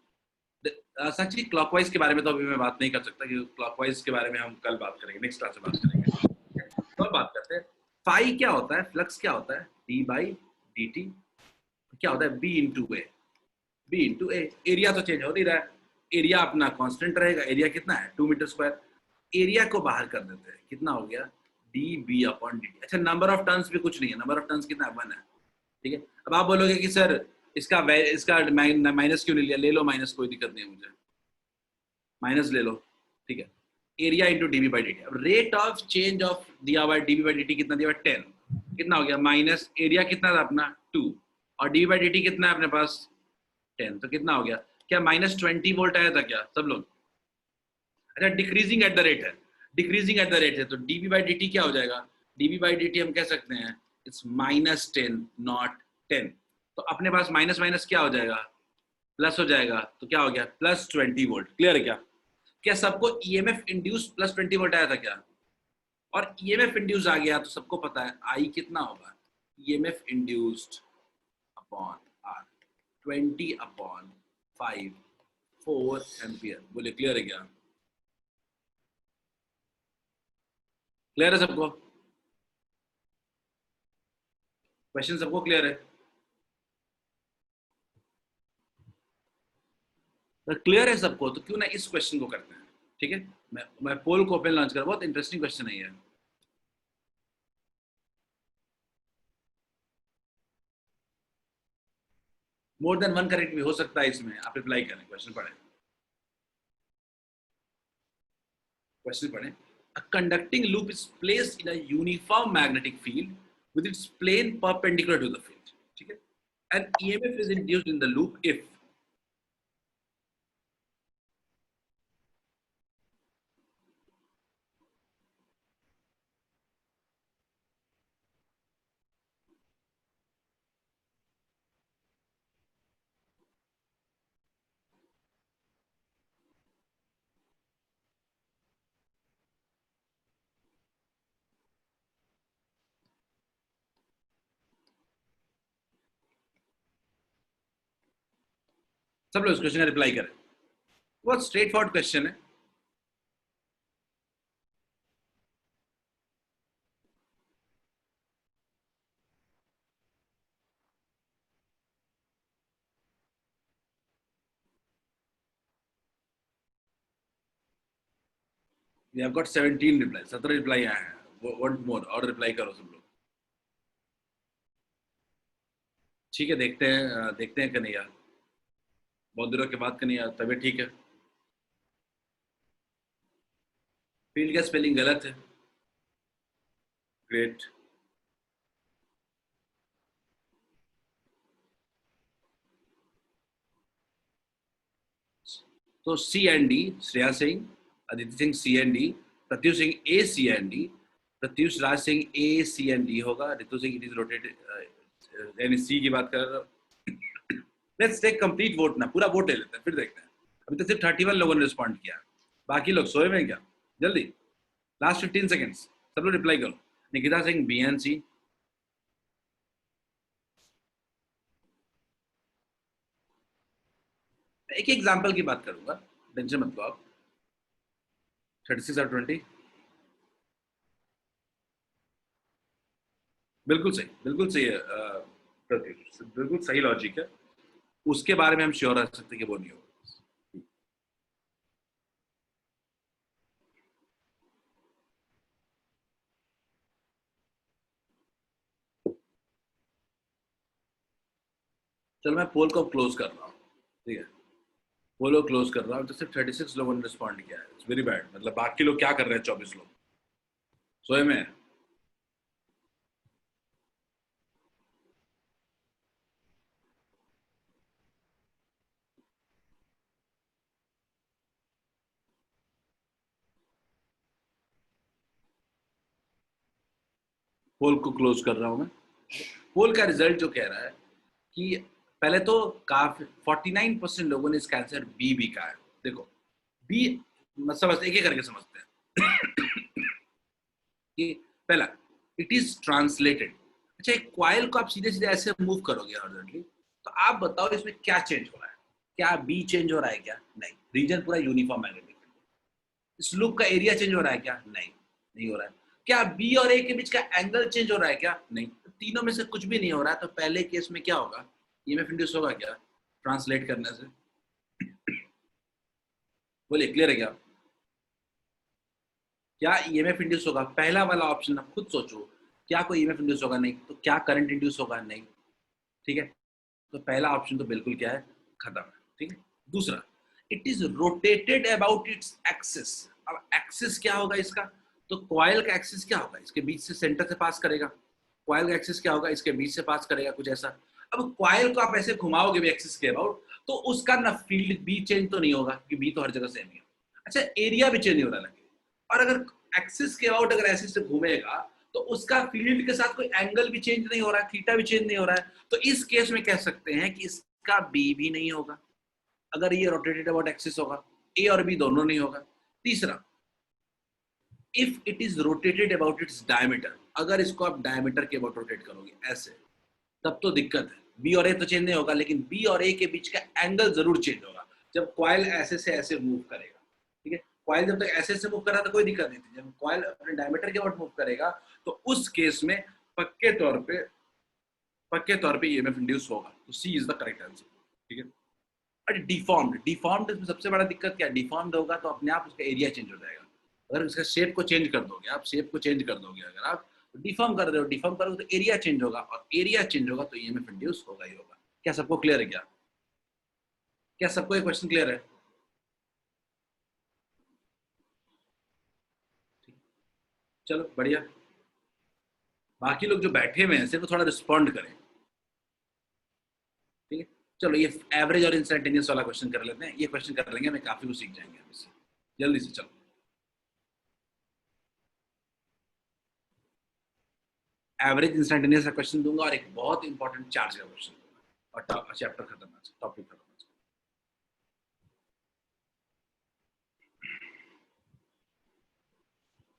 सच्ची क्लॉकवाइज के बारे में तो अभी मैं बात नहीं कर सकता, क्योंकि क्लॉकवाइज के बारे में हम कल बात करेंगे, नेक्स्ट क्लास में बात करेंगे। तो बात करते हैं, फाई क्या होता है, फ्लक्स क्या होता है, डी बाई डी टी क्या होता है, बी इंटू ए, बी इंटू ए। एरिया तो चेंज हो नहीं रहा है, एरिया अपना कांस्टेंट रहेगा। एरिया कितना है, 2 मीटर स्क्वायर। एरिया को बाहर कर देते हैं, कितना हो गया, d B upon d t. अच्छा, नंबर ऑफ टर्न्स भी कुछ नहीं है, नंबर ऑफ टर्न्स कितना है, 1 है। ठीक है, अब आप बोलोगे कि सर इसका माइनस क्यों नहीं लिया, ले लो माइनस, कोई दिक्कत नहीं है मुझे, माइनस ले लो, ठीक है। Area into dB by D T. अब रेट ऑफ चेंज ऑफ दिया हुआ डीबी बाई डी टी कितना दिया हुआ, 10, कितना हो गया, माइनस एरिया कितना था अपना 2, और डीबी बाई डी टी कितना है अपने पास 10, तो कितना हो गया, क्या -20 वोल्ट आया था क्या सब लोग। अच्छा, डिक्रीजिंग एट द रेट है, डिक्रीजिंग एट द रेट है, तो डीबी बाई डी टी क्या हो जाएगा, डीबी बाई डी टी हम कह सकते हैं इट्स -10 नॉट 10। तो अपने पास माइनस माइनस क्या हो जाएगा, प्लस हो जाएगा, तो क्या हो गया, +20 वोल्ट। क्लियर है क्या, क्या सबको ईएमएफ इंड्यूस +20 वोल्ट आया था क्या, और ईएमएफ इंड्यूस आ गया तो सबको पता है आई कितना होगा, EMF induced upon R, 20/5, 4 ampere. बोले क्लियर है क्या, क्लियर है सबको, क्वेश्चन सबको क्लियर है, तो क्लियर है सबको, तो क्यों ना इस क्वेश्चन को करते हैं। ठीक है, मैं पोल को ओपन लॉन्च कर, बहुत इंटरेस्टिंग क्वेश्चन है ये। मोर देन वन करेक्ट भी हो सकता है इसमें, आप रिप्लाई करें, क्वेश्चन पढ़ें, क्वेश्चन पढ़ें। A conducting loop is placed in a uniform magnetic field with its plane perpendicular to the field. ठीक है, and EMF is induced in the loop if, सब लोग इस क्वेश्चन का रिप्लाई करें, बहुत स्ट्रेट फॉरवर्ड क्वेश्चन है। We have got 17 reply, 17 reply आए हैं, वांट मोर, और रिप्लाई करो सब लोग। ठीक है, देखते हैं कन्हैया, बहुत दिनों के बाद कन्हैया, तबीयत ठीक है, फील्ड का स्पेलिंग गलत है, ग्रेट। तो C and D, Shreya Singh, Aditi Singh C and D, Pratyush Singh A C and D, Pratyush Raj Singh A C and D होगा, Ritu Singh it is rotated, यानी सी की बात कर रहा हूं। लेट्स टेक कंप्लीट वोट ना, पूरा वोट ले लेते हैं, फिर देखते हैं। अभी तो सिर्फ 31 लोगों ने रिस्पॉन्ड किया, बाकी लोग सोए हुए हैं क्या, जल्दी, लास्ट 15 सेकेंड्स, सब लोग रिप्लाई करो। Nikita Singh B N C, एक एग्जाम्पल की बात करूंगा, टेंशन मत लो आप। 36/20, बिल्कुल सही, बिल्कुल सही है प्रत्युष, बिल्कुल सही लॉजिक है, उसके बारे में हम श्योर रह सकते कि वो नहीं होगा। चलो मैं पोल को क्लोज कर रहा हूँ, ठीक है, पोल को क्लोज कर रहा हूँ, तो सिर्फ 36 लोगों ने रिस्पॉन्ड किया है। It's very bad. मतलब बाकी लोग क्या कर रहे हैं? 24 लोग सोए में। पोल को क्लोज कर रहा हूँ मैं। पोल का रिजल्ट जो कह रहा है कि पहले तो काफी 49% लोगों ने इसका आंसर बी भी कहा है। देखो बी समझते, एक एक करके समझते हैं कि पहला, इट इज ट्रांसलेटेड। अच्छा, एक क्वाइल को आप सीधे सीधे ऐसे मूव करोगे हॉरिजॉन्टली, तो आप बताओ इसमें क्या चेंज हो रहा है? क्या बी चेंज हो रहा है? क्या नहीं। रीजन पूरा यूनिफॉर्म मैग्नेटिक। इस लूप का एरिया चेंज हो रहा है? क्या नहीं, नहीं हो रहा है। क्या बी और ए के बीच का एंगल चेंज हो रहा है? क्या नहीं। तो तीनों में से कुछ भी नहीं हो रहा है, तो पहले केस में क्या होगा? ईएमएफ इंड्यूस होगा क्या ट्रांसलेट करने से? बोलिए, क्लियर है क्या? क्या ईएमएफ इंड्यूस होगा? पहला वाला ऑप्शन आप खुद सोचो, क्या कोई ईएमएफ इंड्यूस होगा? नहीं। तो क्या करंट इंड्यूस होगा? नहीं। ठीक है, तो पहला ऑप्शन तो बिल्कुल क्या है? खत्म है। ठीक है। दूसरा, it is rotated about its axis. अब एक्सिस क्या होगा इसका? तो कॉइल का एक्सिस क्या होगा? इसके बीच से सेंटर से पास करेगा। कॉइल का एक्सिस क्या होगा? इसके बीच से पास करेगा, कुछ ऐसा। अब कॉइल को आप ऐसे घुमाओगे भी एक्सिस के अबाउट, तो उसका ना फील्ड बी चेंज तो नहीं होगा, क्योंकि बी तो हर जगह सेम ही है। अच्छा, एरिया भी चेंज हो रहा है। और अगर एक्सिस के अबाउट अगर ऐसे से घूमेगा, तो उसका फील्ड के साथ कोई एंगल भी चेंज नहीं हो रहा है, थीटा भी चेंज नहीं हो रहा है। तो इस केस में कह सकते हैं कि इसका बी भी नहीं होगा, अगर ये रोटेटेड अबाउट एक्सिस होगा। ए और बी दोनों नहीं होगा। तीसरा, if it is rotated about its diameter, अगर इसको आप डायमीटर के अबाउट रोटेट करोगे ऐसे, तब तो दिक्कत है। बी और ए तो चेंज नहीं होगा, लेकिन बी और ए के बीच का एंगल जरूर चेंज होगा जब कॉइल ऐसे से ऐसे मूव करेगा। ठीक है, कॉइल जब तक ऐसे से मूव कर रहा था कोई दिक्कत नहीं थी, जब कॉइल अपने डायमीटर के अबाउट मूव करेगा, तो उस केस में पक्के तौर पे ईएमएफ इंड्यूस होगा। तो सी इज द करेक्ट आंसर। ठीक है। अरे डिफॉर्म्ड में सबसे बड़ा दिक्कत क्या है? डिफॉर्म्ड होगा तो अपने आप उसका एरिया चेंज हो जाएगा। अगर उसका शेप को चेंज कर दोगे, आप शेप को चेंज कर दोगे, अगर आप डिफॉर्म कर रहे हो, डिफॉर्म करोगे तो एरिया चेंज होगा, और एरिया चेंज होगा तो ईएमएफ इंड्यूस होगा ही होगा। क्या सबको क्लियर है? क्या सबको एक क्वेश्चन क्लियर है? चलो बढ़िया। बाकी लोग जो बैठे हुए हैं सिर्फ थोड़ा रिस्पॉन्ड करें। ठीक है, चलो ये एवरेज और इंस्टेंटेनियस वाला क्वेश्चन कर लेते हैं। ये क्वेश्चन कर लेंगे, हमें काफी कुछ सीख जाएंगे इससे। जल्दी से चलो। एवरेज इंस्टेंटेनियस का क्वेश्चन दूंगा और एक बहुत इंपॉर्टेंट चार्ज का क्वेश्चन दूंगा, और चैप्टर खत्म, टॉपिक खत्म।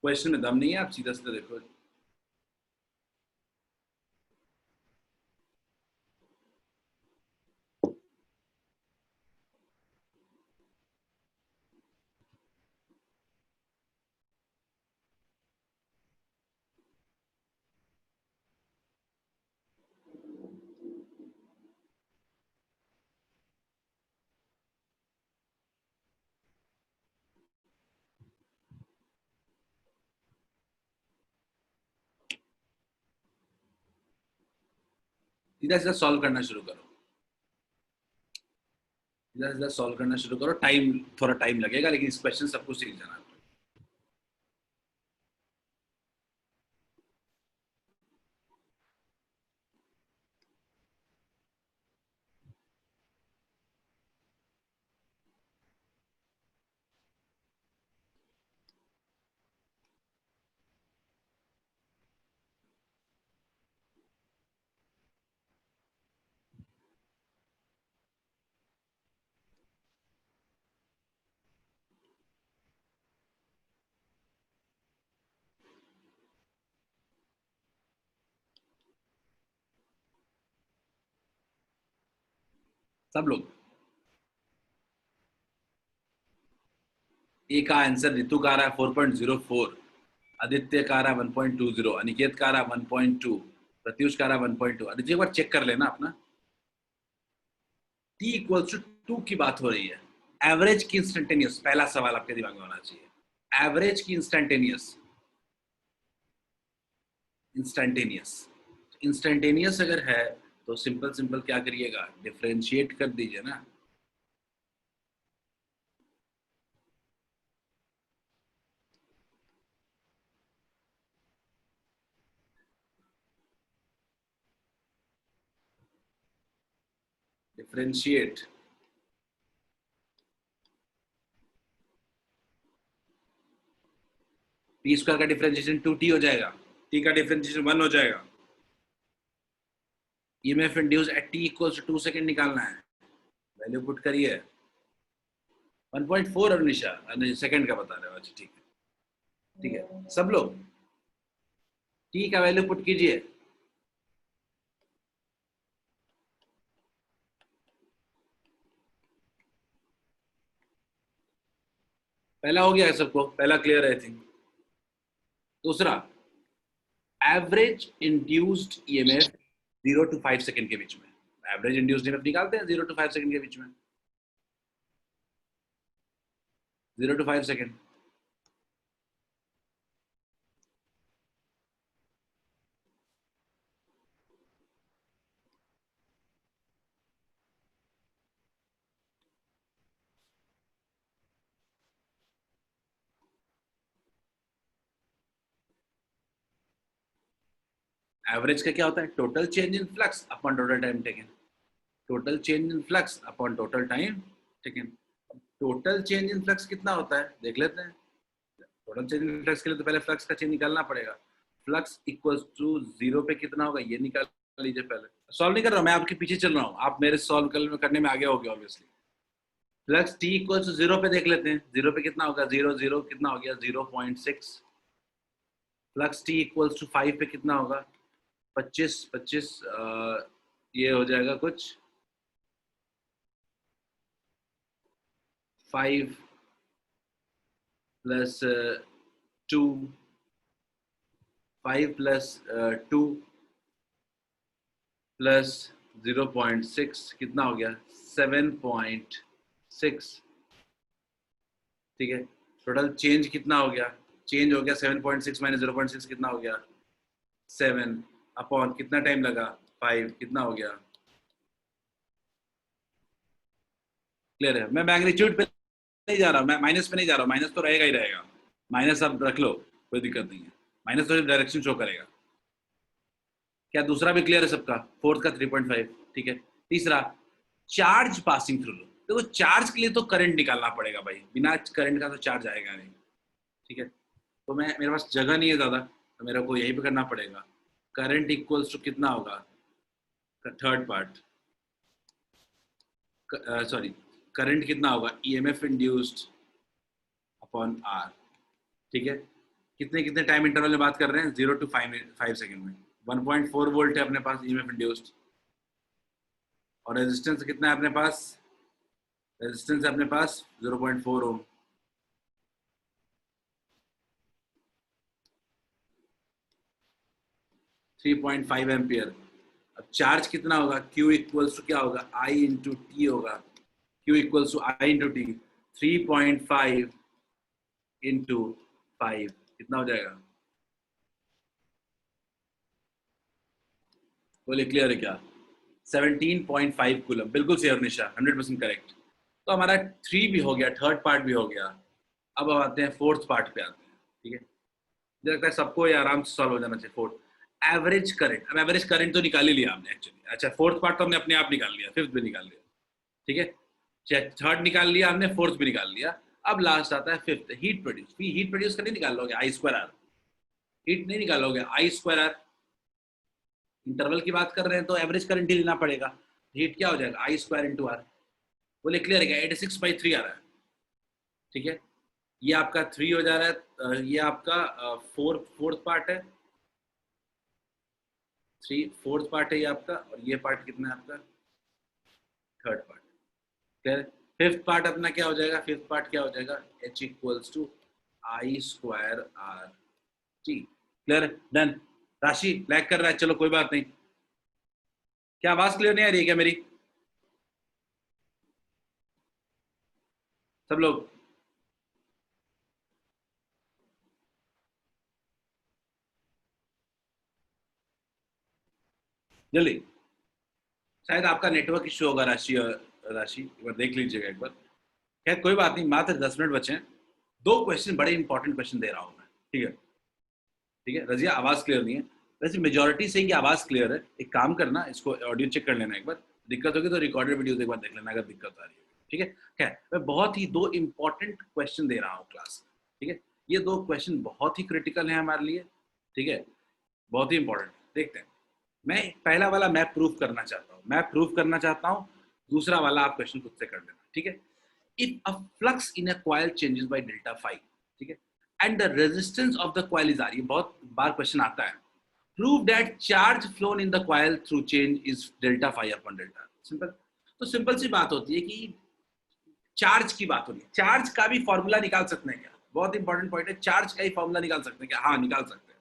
क्वेश्चन में दम नहीं है, आप सीधा सीधा देखो। सीधा सीधा सॉल्व करना शुरू करो। सीधा सीधा सॉल्व करना शुरू करो। टाइम, थोड़ा टाइम लगेगा, लेकिन इस क्वेश्चन सबको सीख जाना है। सब लोग। ए का आंसर रितु का आ रहा है 4.04, आदित्य का आ रहा है 1.20, अनिकेत का आ रहा है 1.2, प्रत्युष का आ रहा है 1.2। आदित्य एक बार चेक कर लेना अपना। टी इक्वल टू 2 की बात हो रही है। एवरेज की इंस्टेंटेनियस, पहला सवाल आपके दिमाग में होना चाहिए। एवरेज की इंस्टेंटेनियस, इंस्टेंटेनियस इंस्टेंटेनियस अगर है, तो सिंपल सिंपल क्या करिएगा, डिफरेंशिएट कर दीजिए ना। डिफरेंशिएट, टी स्क्वायर का डिफरेंशिएशन 2t हो जाएगा, टी का डिफरेंशिएशन 1 हो जाएगा। EMF induce at t equals to 2 second निकालना है, वैल्यू पुट करिए। 1.4 अनिशा सेकंड का बता रहे हो, अच्छा ठीक है, ठीक है सब लोग टी का वैल्यू पुट कीजिए। पहला हो गया है सबको, पहला क्लियर है आई थिंक। दूसरा, average induced EMF 0 to 5 second के बीच में, एवरेज इंड्यूस्ड ईएमएफ निकालते हैं 0 to 5 सेकंड के बीच में, 0 to 5 सेकंड। एवरेज का क्या होता है, total change in flux upon total time taken, total change in flux upon total time taken. Total change in flux कितना होता है देख लेते हैं। टोटल चेंज इन फ्लक्स के लिए तो पहले फ्लक्स का चेंज निकालना पड़ेगा। फ्लक्स इक्वल्स टू 0 पे कितना होगा ये निकाल लीजिए। पहले सॉल्व नहीं कर रहा हूं मैं, आपके पीछे चल रहा हूँ, आप मेरे सॉल्व करने में आगे हो गए obviously. Flux t equals to 0 पे देख लेते हैं, 0 पे कितना होगा, 0 0 कितना हो गया 0.6। फ्लक्स t इक्वल्स टू 5 पे कितना होगा 25 25, ये हो जाएगा कुछ 5 प्लस 2, 5 प्लस 2 प्लस 0.6 कितना हो गया 7.6। ठीक है, टोटल चेंज कितना हो गया, चेंज हो गया 7.6 माइनस 0.6 कितना हो गया 7 अपॉन कितना टाइम लगा 5 कितना हो गया। क्लियर है, मैं मैग्नीट्यूड पे नहीं जा रहा, मैं माइनस पे नहीं जा रहा, माइनस तो रहेगा ही रहेगा, माइनस आप रख लो कोई दिक्कत नहीं है, माइनस तो डायरेक्शन शो करेगा। क्या दूसरा भी क्लियर है सबका, फोर्थ का 3.5। ठीक है, तीसरा चार्ज पासिंग थ्रू, देखो चार्ज के लिए तो करंट निकालना पड़ेगा भाई, बिना करंट का तो चार्ज आएगा नहीं। ठीक है, तो मैं मेरे पास जगह नहीं है ज़्यादा, तो मेरे को यहीं पे करना पड़ेगा। करंट इक्वल्स टू कितना होगा, थर्ड पार्ट सॉरी, करंट कितना होगा ईएमएफ इंड्यूस्ड अपॉन आर। ठीक है, कितने कितने टाइम इंटरवल में बात कर रहे हैं, 0 to 5 सेकंड में। 1.4 वोल्ट है अपने पास ईएमएफ इंड्यूस्ड, और रेजिस्टेंस कितना है अपने पास, रेजिस्टेंस है अपने पास 0.4 ओम। 3.5 एम्पियर। अब चार्ज कितना होगा, Q इक्वल्स टू क्या होगा I इंटू टी होगा, Q equals to I into t, 3.5 into 5 कितना हो जाएगा, बोले क्लियर है क्या, 17.5 कूलम। बिल्कुल सही निशा, 100% करेक्ट। तो हमारा 3 भी हो गया, थर्ड पार्ट भी हो गया। अब आते हैं फोर्थ पार्ट पे आते हैं। ठीक है, मुझे लगता है सबको ये आराम से सॉल्व हो जाना चाहिए। Fourth, average current. अब एवरेज करंट तो निकाल ही लिया हमने एक्चुअली, अच्छा फोर्थ पार्ट तो हमने अपने आप निकाल लिया, फिफ्थ भी निकाल लिया। ठीक है, थर्ड निकाल लिया हमने, फोर्थ भी निकाल लिया। अब लास्ट आता है fifth, heat produce. Heat produce कर नहीं निकाल लोगे आई स्क्वायर आर, हीट नहीं निकालोगे आई स्क्वायर आर। इंटरवल की बात कर रहे हैं तो एवरेज करंट ही लेना पड़ेगा। हीट क्या हो जाएगा आई स्क्वायर इंटू आर। बोले क्लियर है, 86/3 आ रहा है। ठीक है, ये आपका 3 हो जा रहा है, ये आपका फोर्थ पार्ट है, 3 फोर्थ पार्ट है ये आपका, और ये पार्ट कितना है आपका third part. Clear, fifth part अपना क्या हो जाएगा, फिफ्थ पार्ट क्या हो जाएगा H equals to I square R t. Clear, done. Rashi lag कर रहा है, चलो कोई बात नहीं। क्या आवाज क्लियर नहीं आ रही है क्या मेरी, सब लोग? जल्दी शायद आपका नेटवर्क इश्यू होगा राशि, राशि एक बार देख लीजिएगा एक बार। खैर कोई बात नहीं, मात्र 10 मिनट बचे हैं। 2 क्वेश्चन बड़े इंपॉर्टेंट क्वेश्चन दे रहा हूँ मैं, ठीक है? ठीक है रजिया, आवाज क्लियर नहीं है। वैसे मेजोरिटी से ही आवाज क्लियर है। एक काम करना, इसको ऑडियो चेक कर लेना एक बार, दिक्कत होगी तो रिकॉर्डेड वीडियो एक बार देख लेना अगर दिक्कत आ रही है, ठीक है? खैर मैं बहुत ही 2 इंपॉर्टेंट क्वेश्चन दे रहा हूँ क्लास में, ठीक है? ये 2 क्वेश्चन बहुत ही क्रिटिकल है हमारे लिए, ठीक है? बहुत ही इंपॉर्टेंट। देखते हैं। मैं पहला वाला मैं प्रूफ करना चाहता हूँ, दूसरा वाला आप क्वेश्चन खुद से कर लेना, ठीक है? If a flux in a coil changes by delta phi, ठीक है, and the resistance of the coil is R, ये बहुत बार क्वेश्चन आता है, prove that charge flown in the coil through change is delta phi upon delta। Simple. तो simple सी बात होती है कि चार्ज की बात हो रही है, चार्ज का भी फॉर्मूला निकाल सकते हैं क्या? बहुत इंपॉर्टेंट पॉइंट है, चार्ज का ही फॉर्मूला निकाल सकते हैं क्या? हाँ निकाल सकते हैं,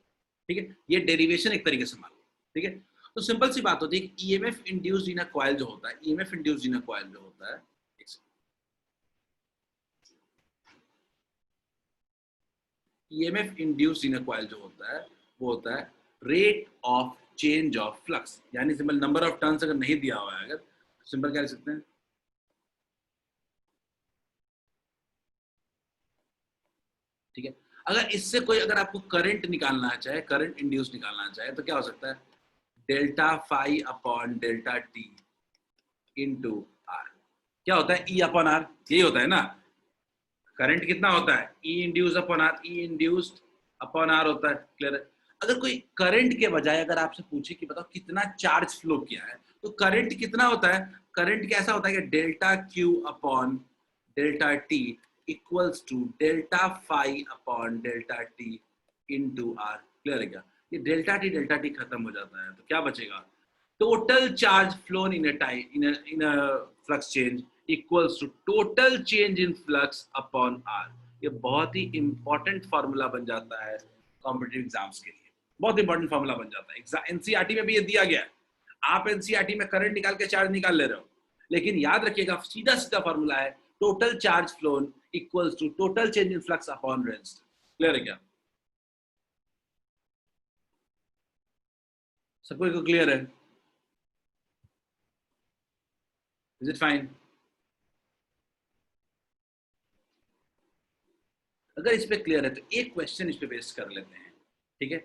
ठीक है? ये डेरिवेशन एक तरीके से मान लो, ठीक है? तो सिंपल सी बात होती है कि EMF induced in a coil जो होता है, EMF induced in a coil जो होता है, EMF induced in a coil जो होता है वो होता है rate of change of flux, यानी सिंपल नंबर ऑफ टर्न्स अगर नहीं दिया हुआ है, अगर सिंपल क्या लिख सकते हैं, ठीक है? अगर इससे कोई अगर आपको करंट निकालना चाहे, करंट इंड्यूस निकालना चाहे तो क्या हो सकता है, delta phi upon delta t into R. क्या होता है, ई अपॉन आर, यही होता है ना? करंट कितना होता है, E induce upon R, E induced upon R होता है, क्लियर है? अगर कोई करंट के बजाय अगर आपसे पूछे कि बताओ कितना चार्ज फ्लो किया है, तो करंट कितना होता है, करंट कैसा होता है कि delta Q upon delta t equals to delta phi upon delta t into R, clear है क्या? ये डेल्टा टी खत्म हो जाता है तो क्या बचेगा, total charge flown in a time in a flux change equals to total change in flux upon r। ये बहुत ही इंपॉर्टेंट फॉर्मूला बन जाता है कॉम्पिटिटिव एग्जाम्स के लिए, बहुत इंपॉर्टेंट फॉर्मूला बन जाता है। एनसीईआरटी में भी ये दिया गया है, आप एनसीईआरटी में करंट निकाल के चार्ज निकाल ले रहे हो, लेकिन याद रखिएगा सीधा सीधा फॉर्मूला है total charge flown equals to total change in flux upon resistance. Clear है क्या? सबको को क्लियर है? Is it fine? अगर इस पे क्लियर है तो एक क्वेश्चन इस पे बेस कर लेते हैं, ठीक है?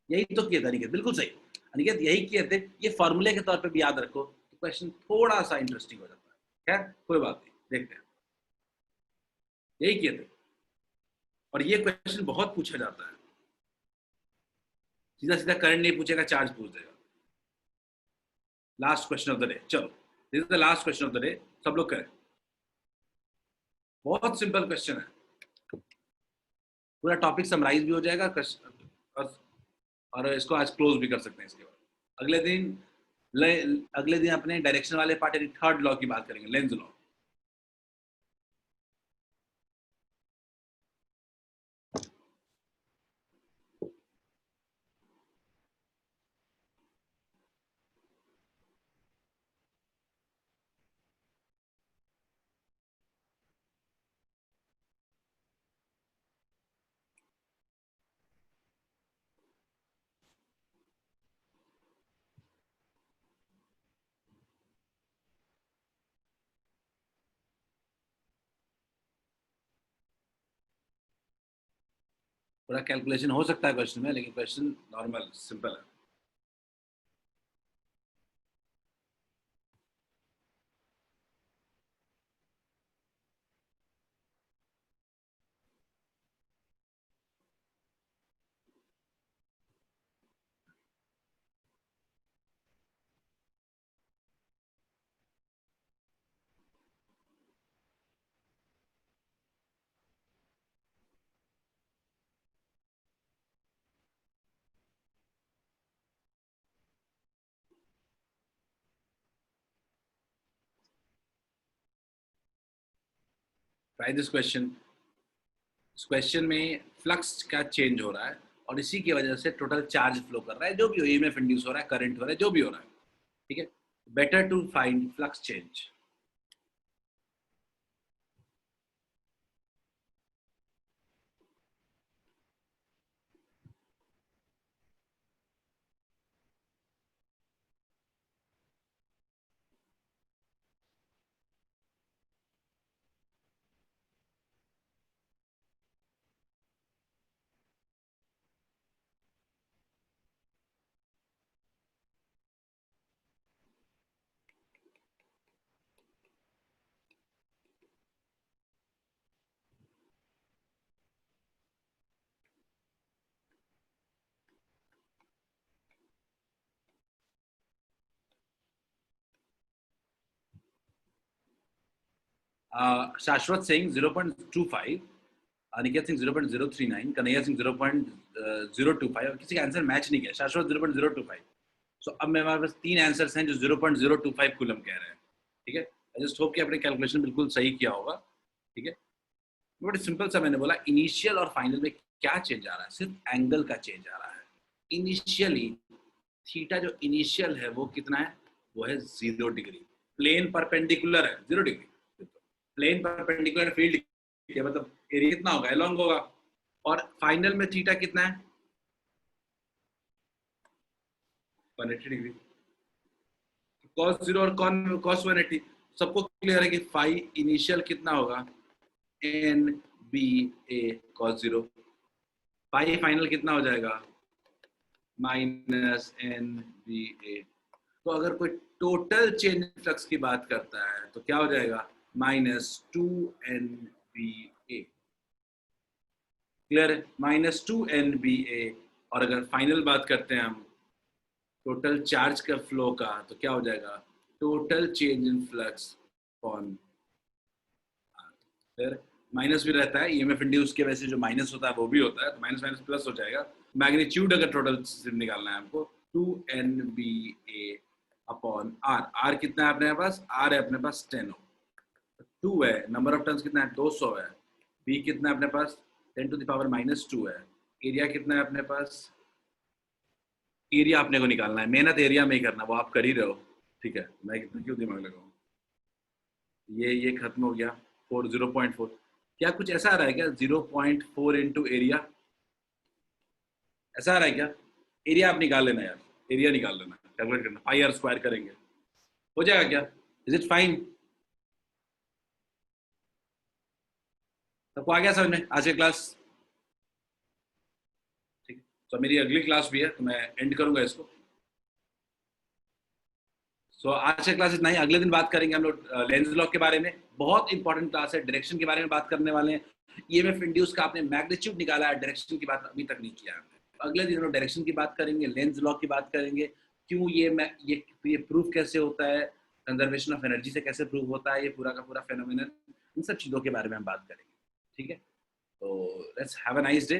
यही तो किया था अनिकेत, बिल्कुल सही अनिकेत, यही किए थे। ये फॉर्मूले के तौर पे भी याद रखो तो क्वेश्चन थोड़ा सा इंटरेस्टिंग हो जाता है। खैर कोई बात नहीं, देखते हैं। यही किए थे और ये क्वेश्चन बहुत पूछा जाता है, सीधा सीधा करंट नहीं पूछेगा, चार्ज पूछ देगा। Last question of the day, चलो this is the last question of the day, सब लोग करें। बहुत सिंपल क्वेश्चन है, पूरा टॉपिक समराइज भी हो जाएगा और इसको आज क्लोज भी कर सकते हैं। इसके बाद अगले दिन अपने डायरेक्शन वाले पार्ट यानी थर्ड लॉ की बात करेंगे, लेंज लॉ। थोड़ा कैलकुलेशन हो सकता है क्वेश्चन में, लेकिन क्वेश्चन नॉर्मल सिंपल है। Try this question. इस क्वेश्चन में फ्लक्स का चेंज हो रहा है और इसी की वजह से टोटल चार्ज फ्लो कर रहा है, जो भी हो, ईएमएफ इंड्यूस हो रहा है, करंट हो रहा है, जो भी हो रहा है, ठीक है? Better to find flux change. Shashwat Singh 0.25, Aniket Singh 0.039, Kanhaiya Singh 0.025 और किसी का आंसर मैच नहीं किया, शाश्वत 0.025। सो अब मेरे पास 3 आंसर्स हैं जो 0.025 कूलम कह रहे हैं, ठीक है। आई जस्ट होप कि आपने कैलकुलेशन बिल्कुल सही किया होगा, ठीक है। बट सिंपल सा मैंने बोला इनिशियल और फाइनल में क्या चेंज आ रहा है, सिर्फ एंगल का चेंज आ रहा है। इनिशियली थीटा जो इनिशियल है वो कितना है, वो है 0 डिग्री। प्लेन परपेंडिकुलर है 0 डिग्री, प्लेन परपेंडिकुलर फील्ड मतलब एरिया कितना होगा, एलोंग होगा। और फाइनल में थीटा कितना है, 180 डिग्री। cos 0 और cos 180 सबको क्लियर है कि फाई इनिशियल कितना होगा, एन बी ए cos 0। फाई फाइनल कितना हो जाएगा, माइनस एन बी ए। तो अगर कोई टोटल चेंज फ्लक्स की बात करता है तो क्या हो जाएगा, माइनस 2nba। क्लियर है, माइनस 2nba। और अगर फाइनल बात करते हैं हम टोटल चार्ज का फ्लो का, तो क्या हो जाएगा, total change in flux on. फिर माइनस भी रहता है, ईएमएफ इंड्यूस के वैसे जो माइनस होता है वो भी होता है, तो माइनस माइनस प्लस हो जाएगा। मैग्नीट्यूड अगर टोटल निकालना है हमको 2nba अपॉन आर। आर कितना है अपने पास, आर है अपने पास 10 हो, 2 है, नंबर ऑफ टर्न्स कितना है 200 है, बी कितना है अपने पास 10 टू द पावर -2 है, एरिया कितना है अपने पास, एरिया अपने को निकालना है, मेहनत एरिया में ही करना, वो आप कर ही रहे हो, ठीक है। मैं कितना क्यों दिमाग लगाऊं, ये खत्म हो गया 0.4। क्या कुछ ऐसा आ रहा है क्या, 0.4 इंटू एरिया, ऐसा आ रहा है क्या? एरिया आप निकाल लेना यार, एरिया निकाल लेना, कैलकुलेट करना, पाई आर स्क्वायर करेंगे, हो जाएगा क्या, इज इट फाइन? सबको आ गया समझ में आज की क्लास? ठीक, तो मेरी अगली क्लास भी है तो मैं एंड करूंगा इसको। सो आज की क्लास इतना ही, अगले दिन बात करेंगे हम लोग लेंस लॉ के बारे में, बहुत इंपॉर्टेंट क्लास है, डायरेक्शन के बारे में बात करने वाले हैं। ईएमएफ इंड्यूस का आपने मैग्नीट्यूड निकाला है, डायरेक्शन की बात अभी तक नहीं किया है। अगले दिन हम लोग डायरेक्शन की बात करेंगे, लेंस लॉ की बात करेंगे, क्यों ये प्रूफ कैसे होता है, कंजर्वेशन ऑफ एनर्जी से कैसे प्रूव होता है, ये पूरा का पूरा फेनोमेनन, इन सब चीज़ों के बारे में हम बात करेंगे, ठीक है। तो let's have a nice day.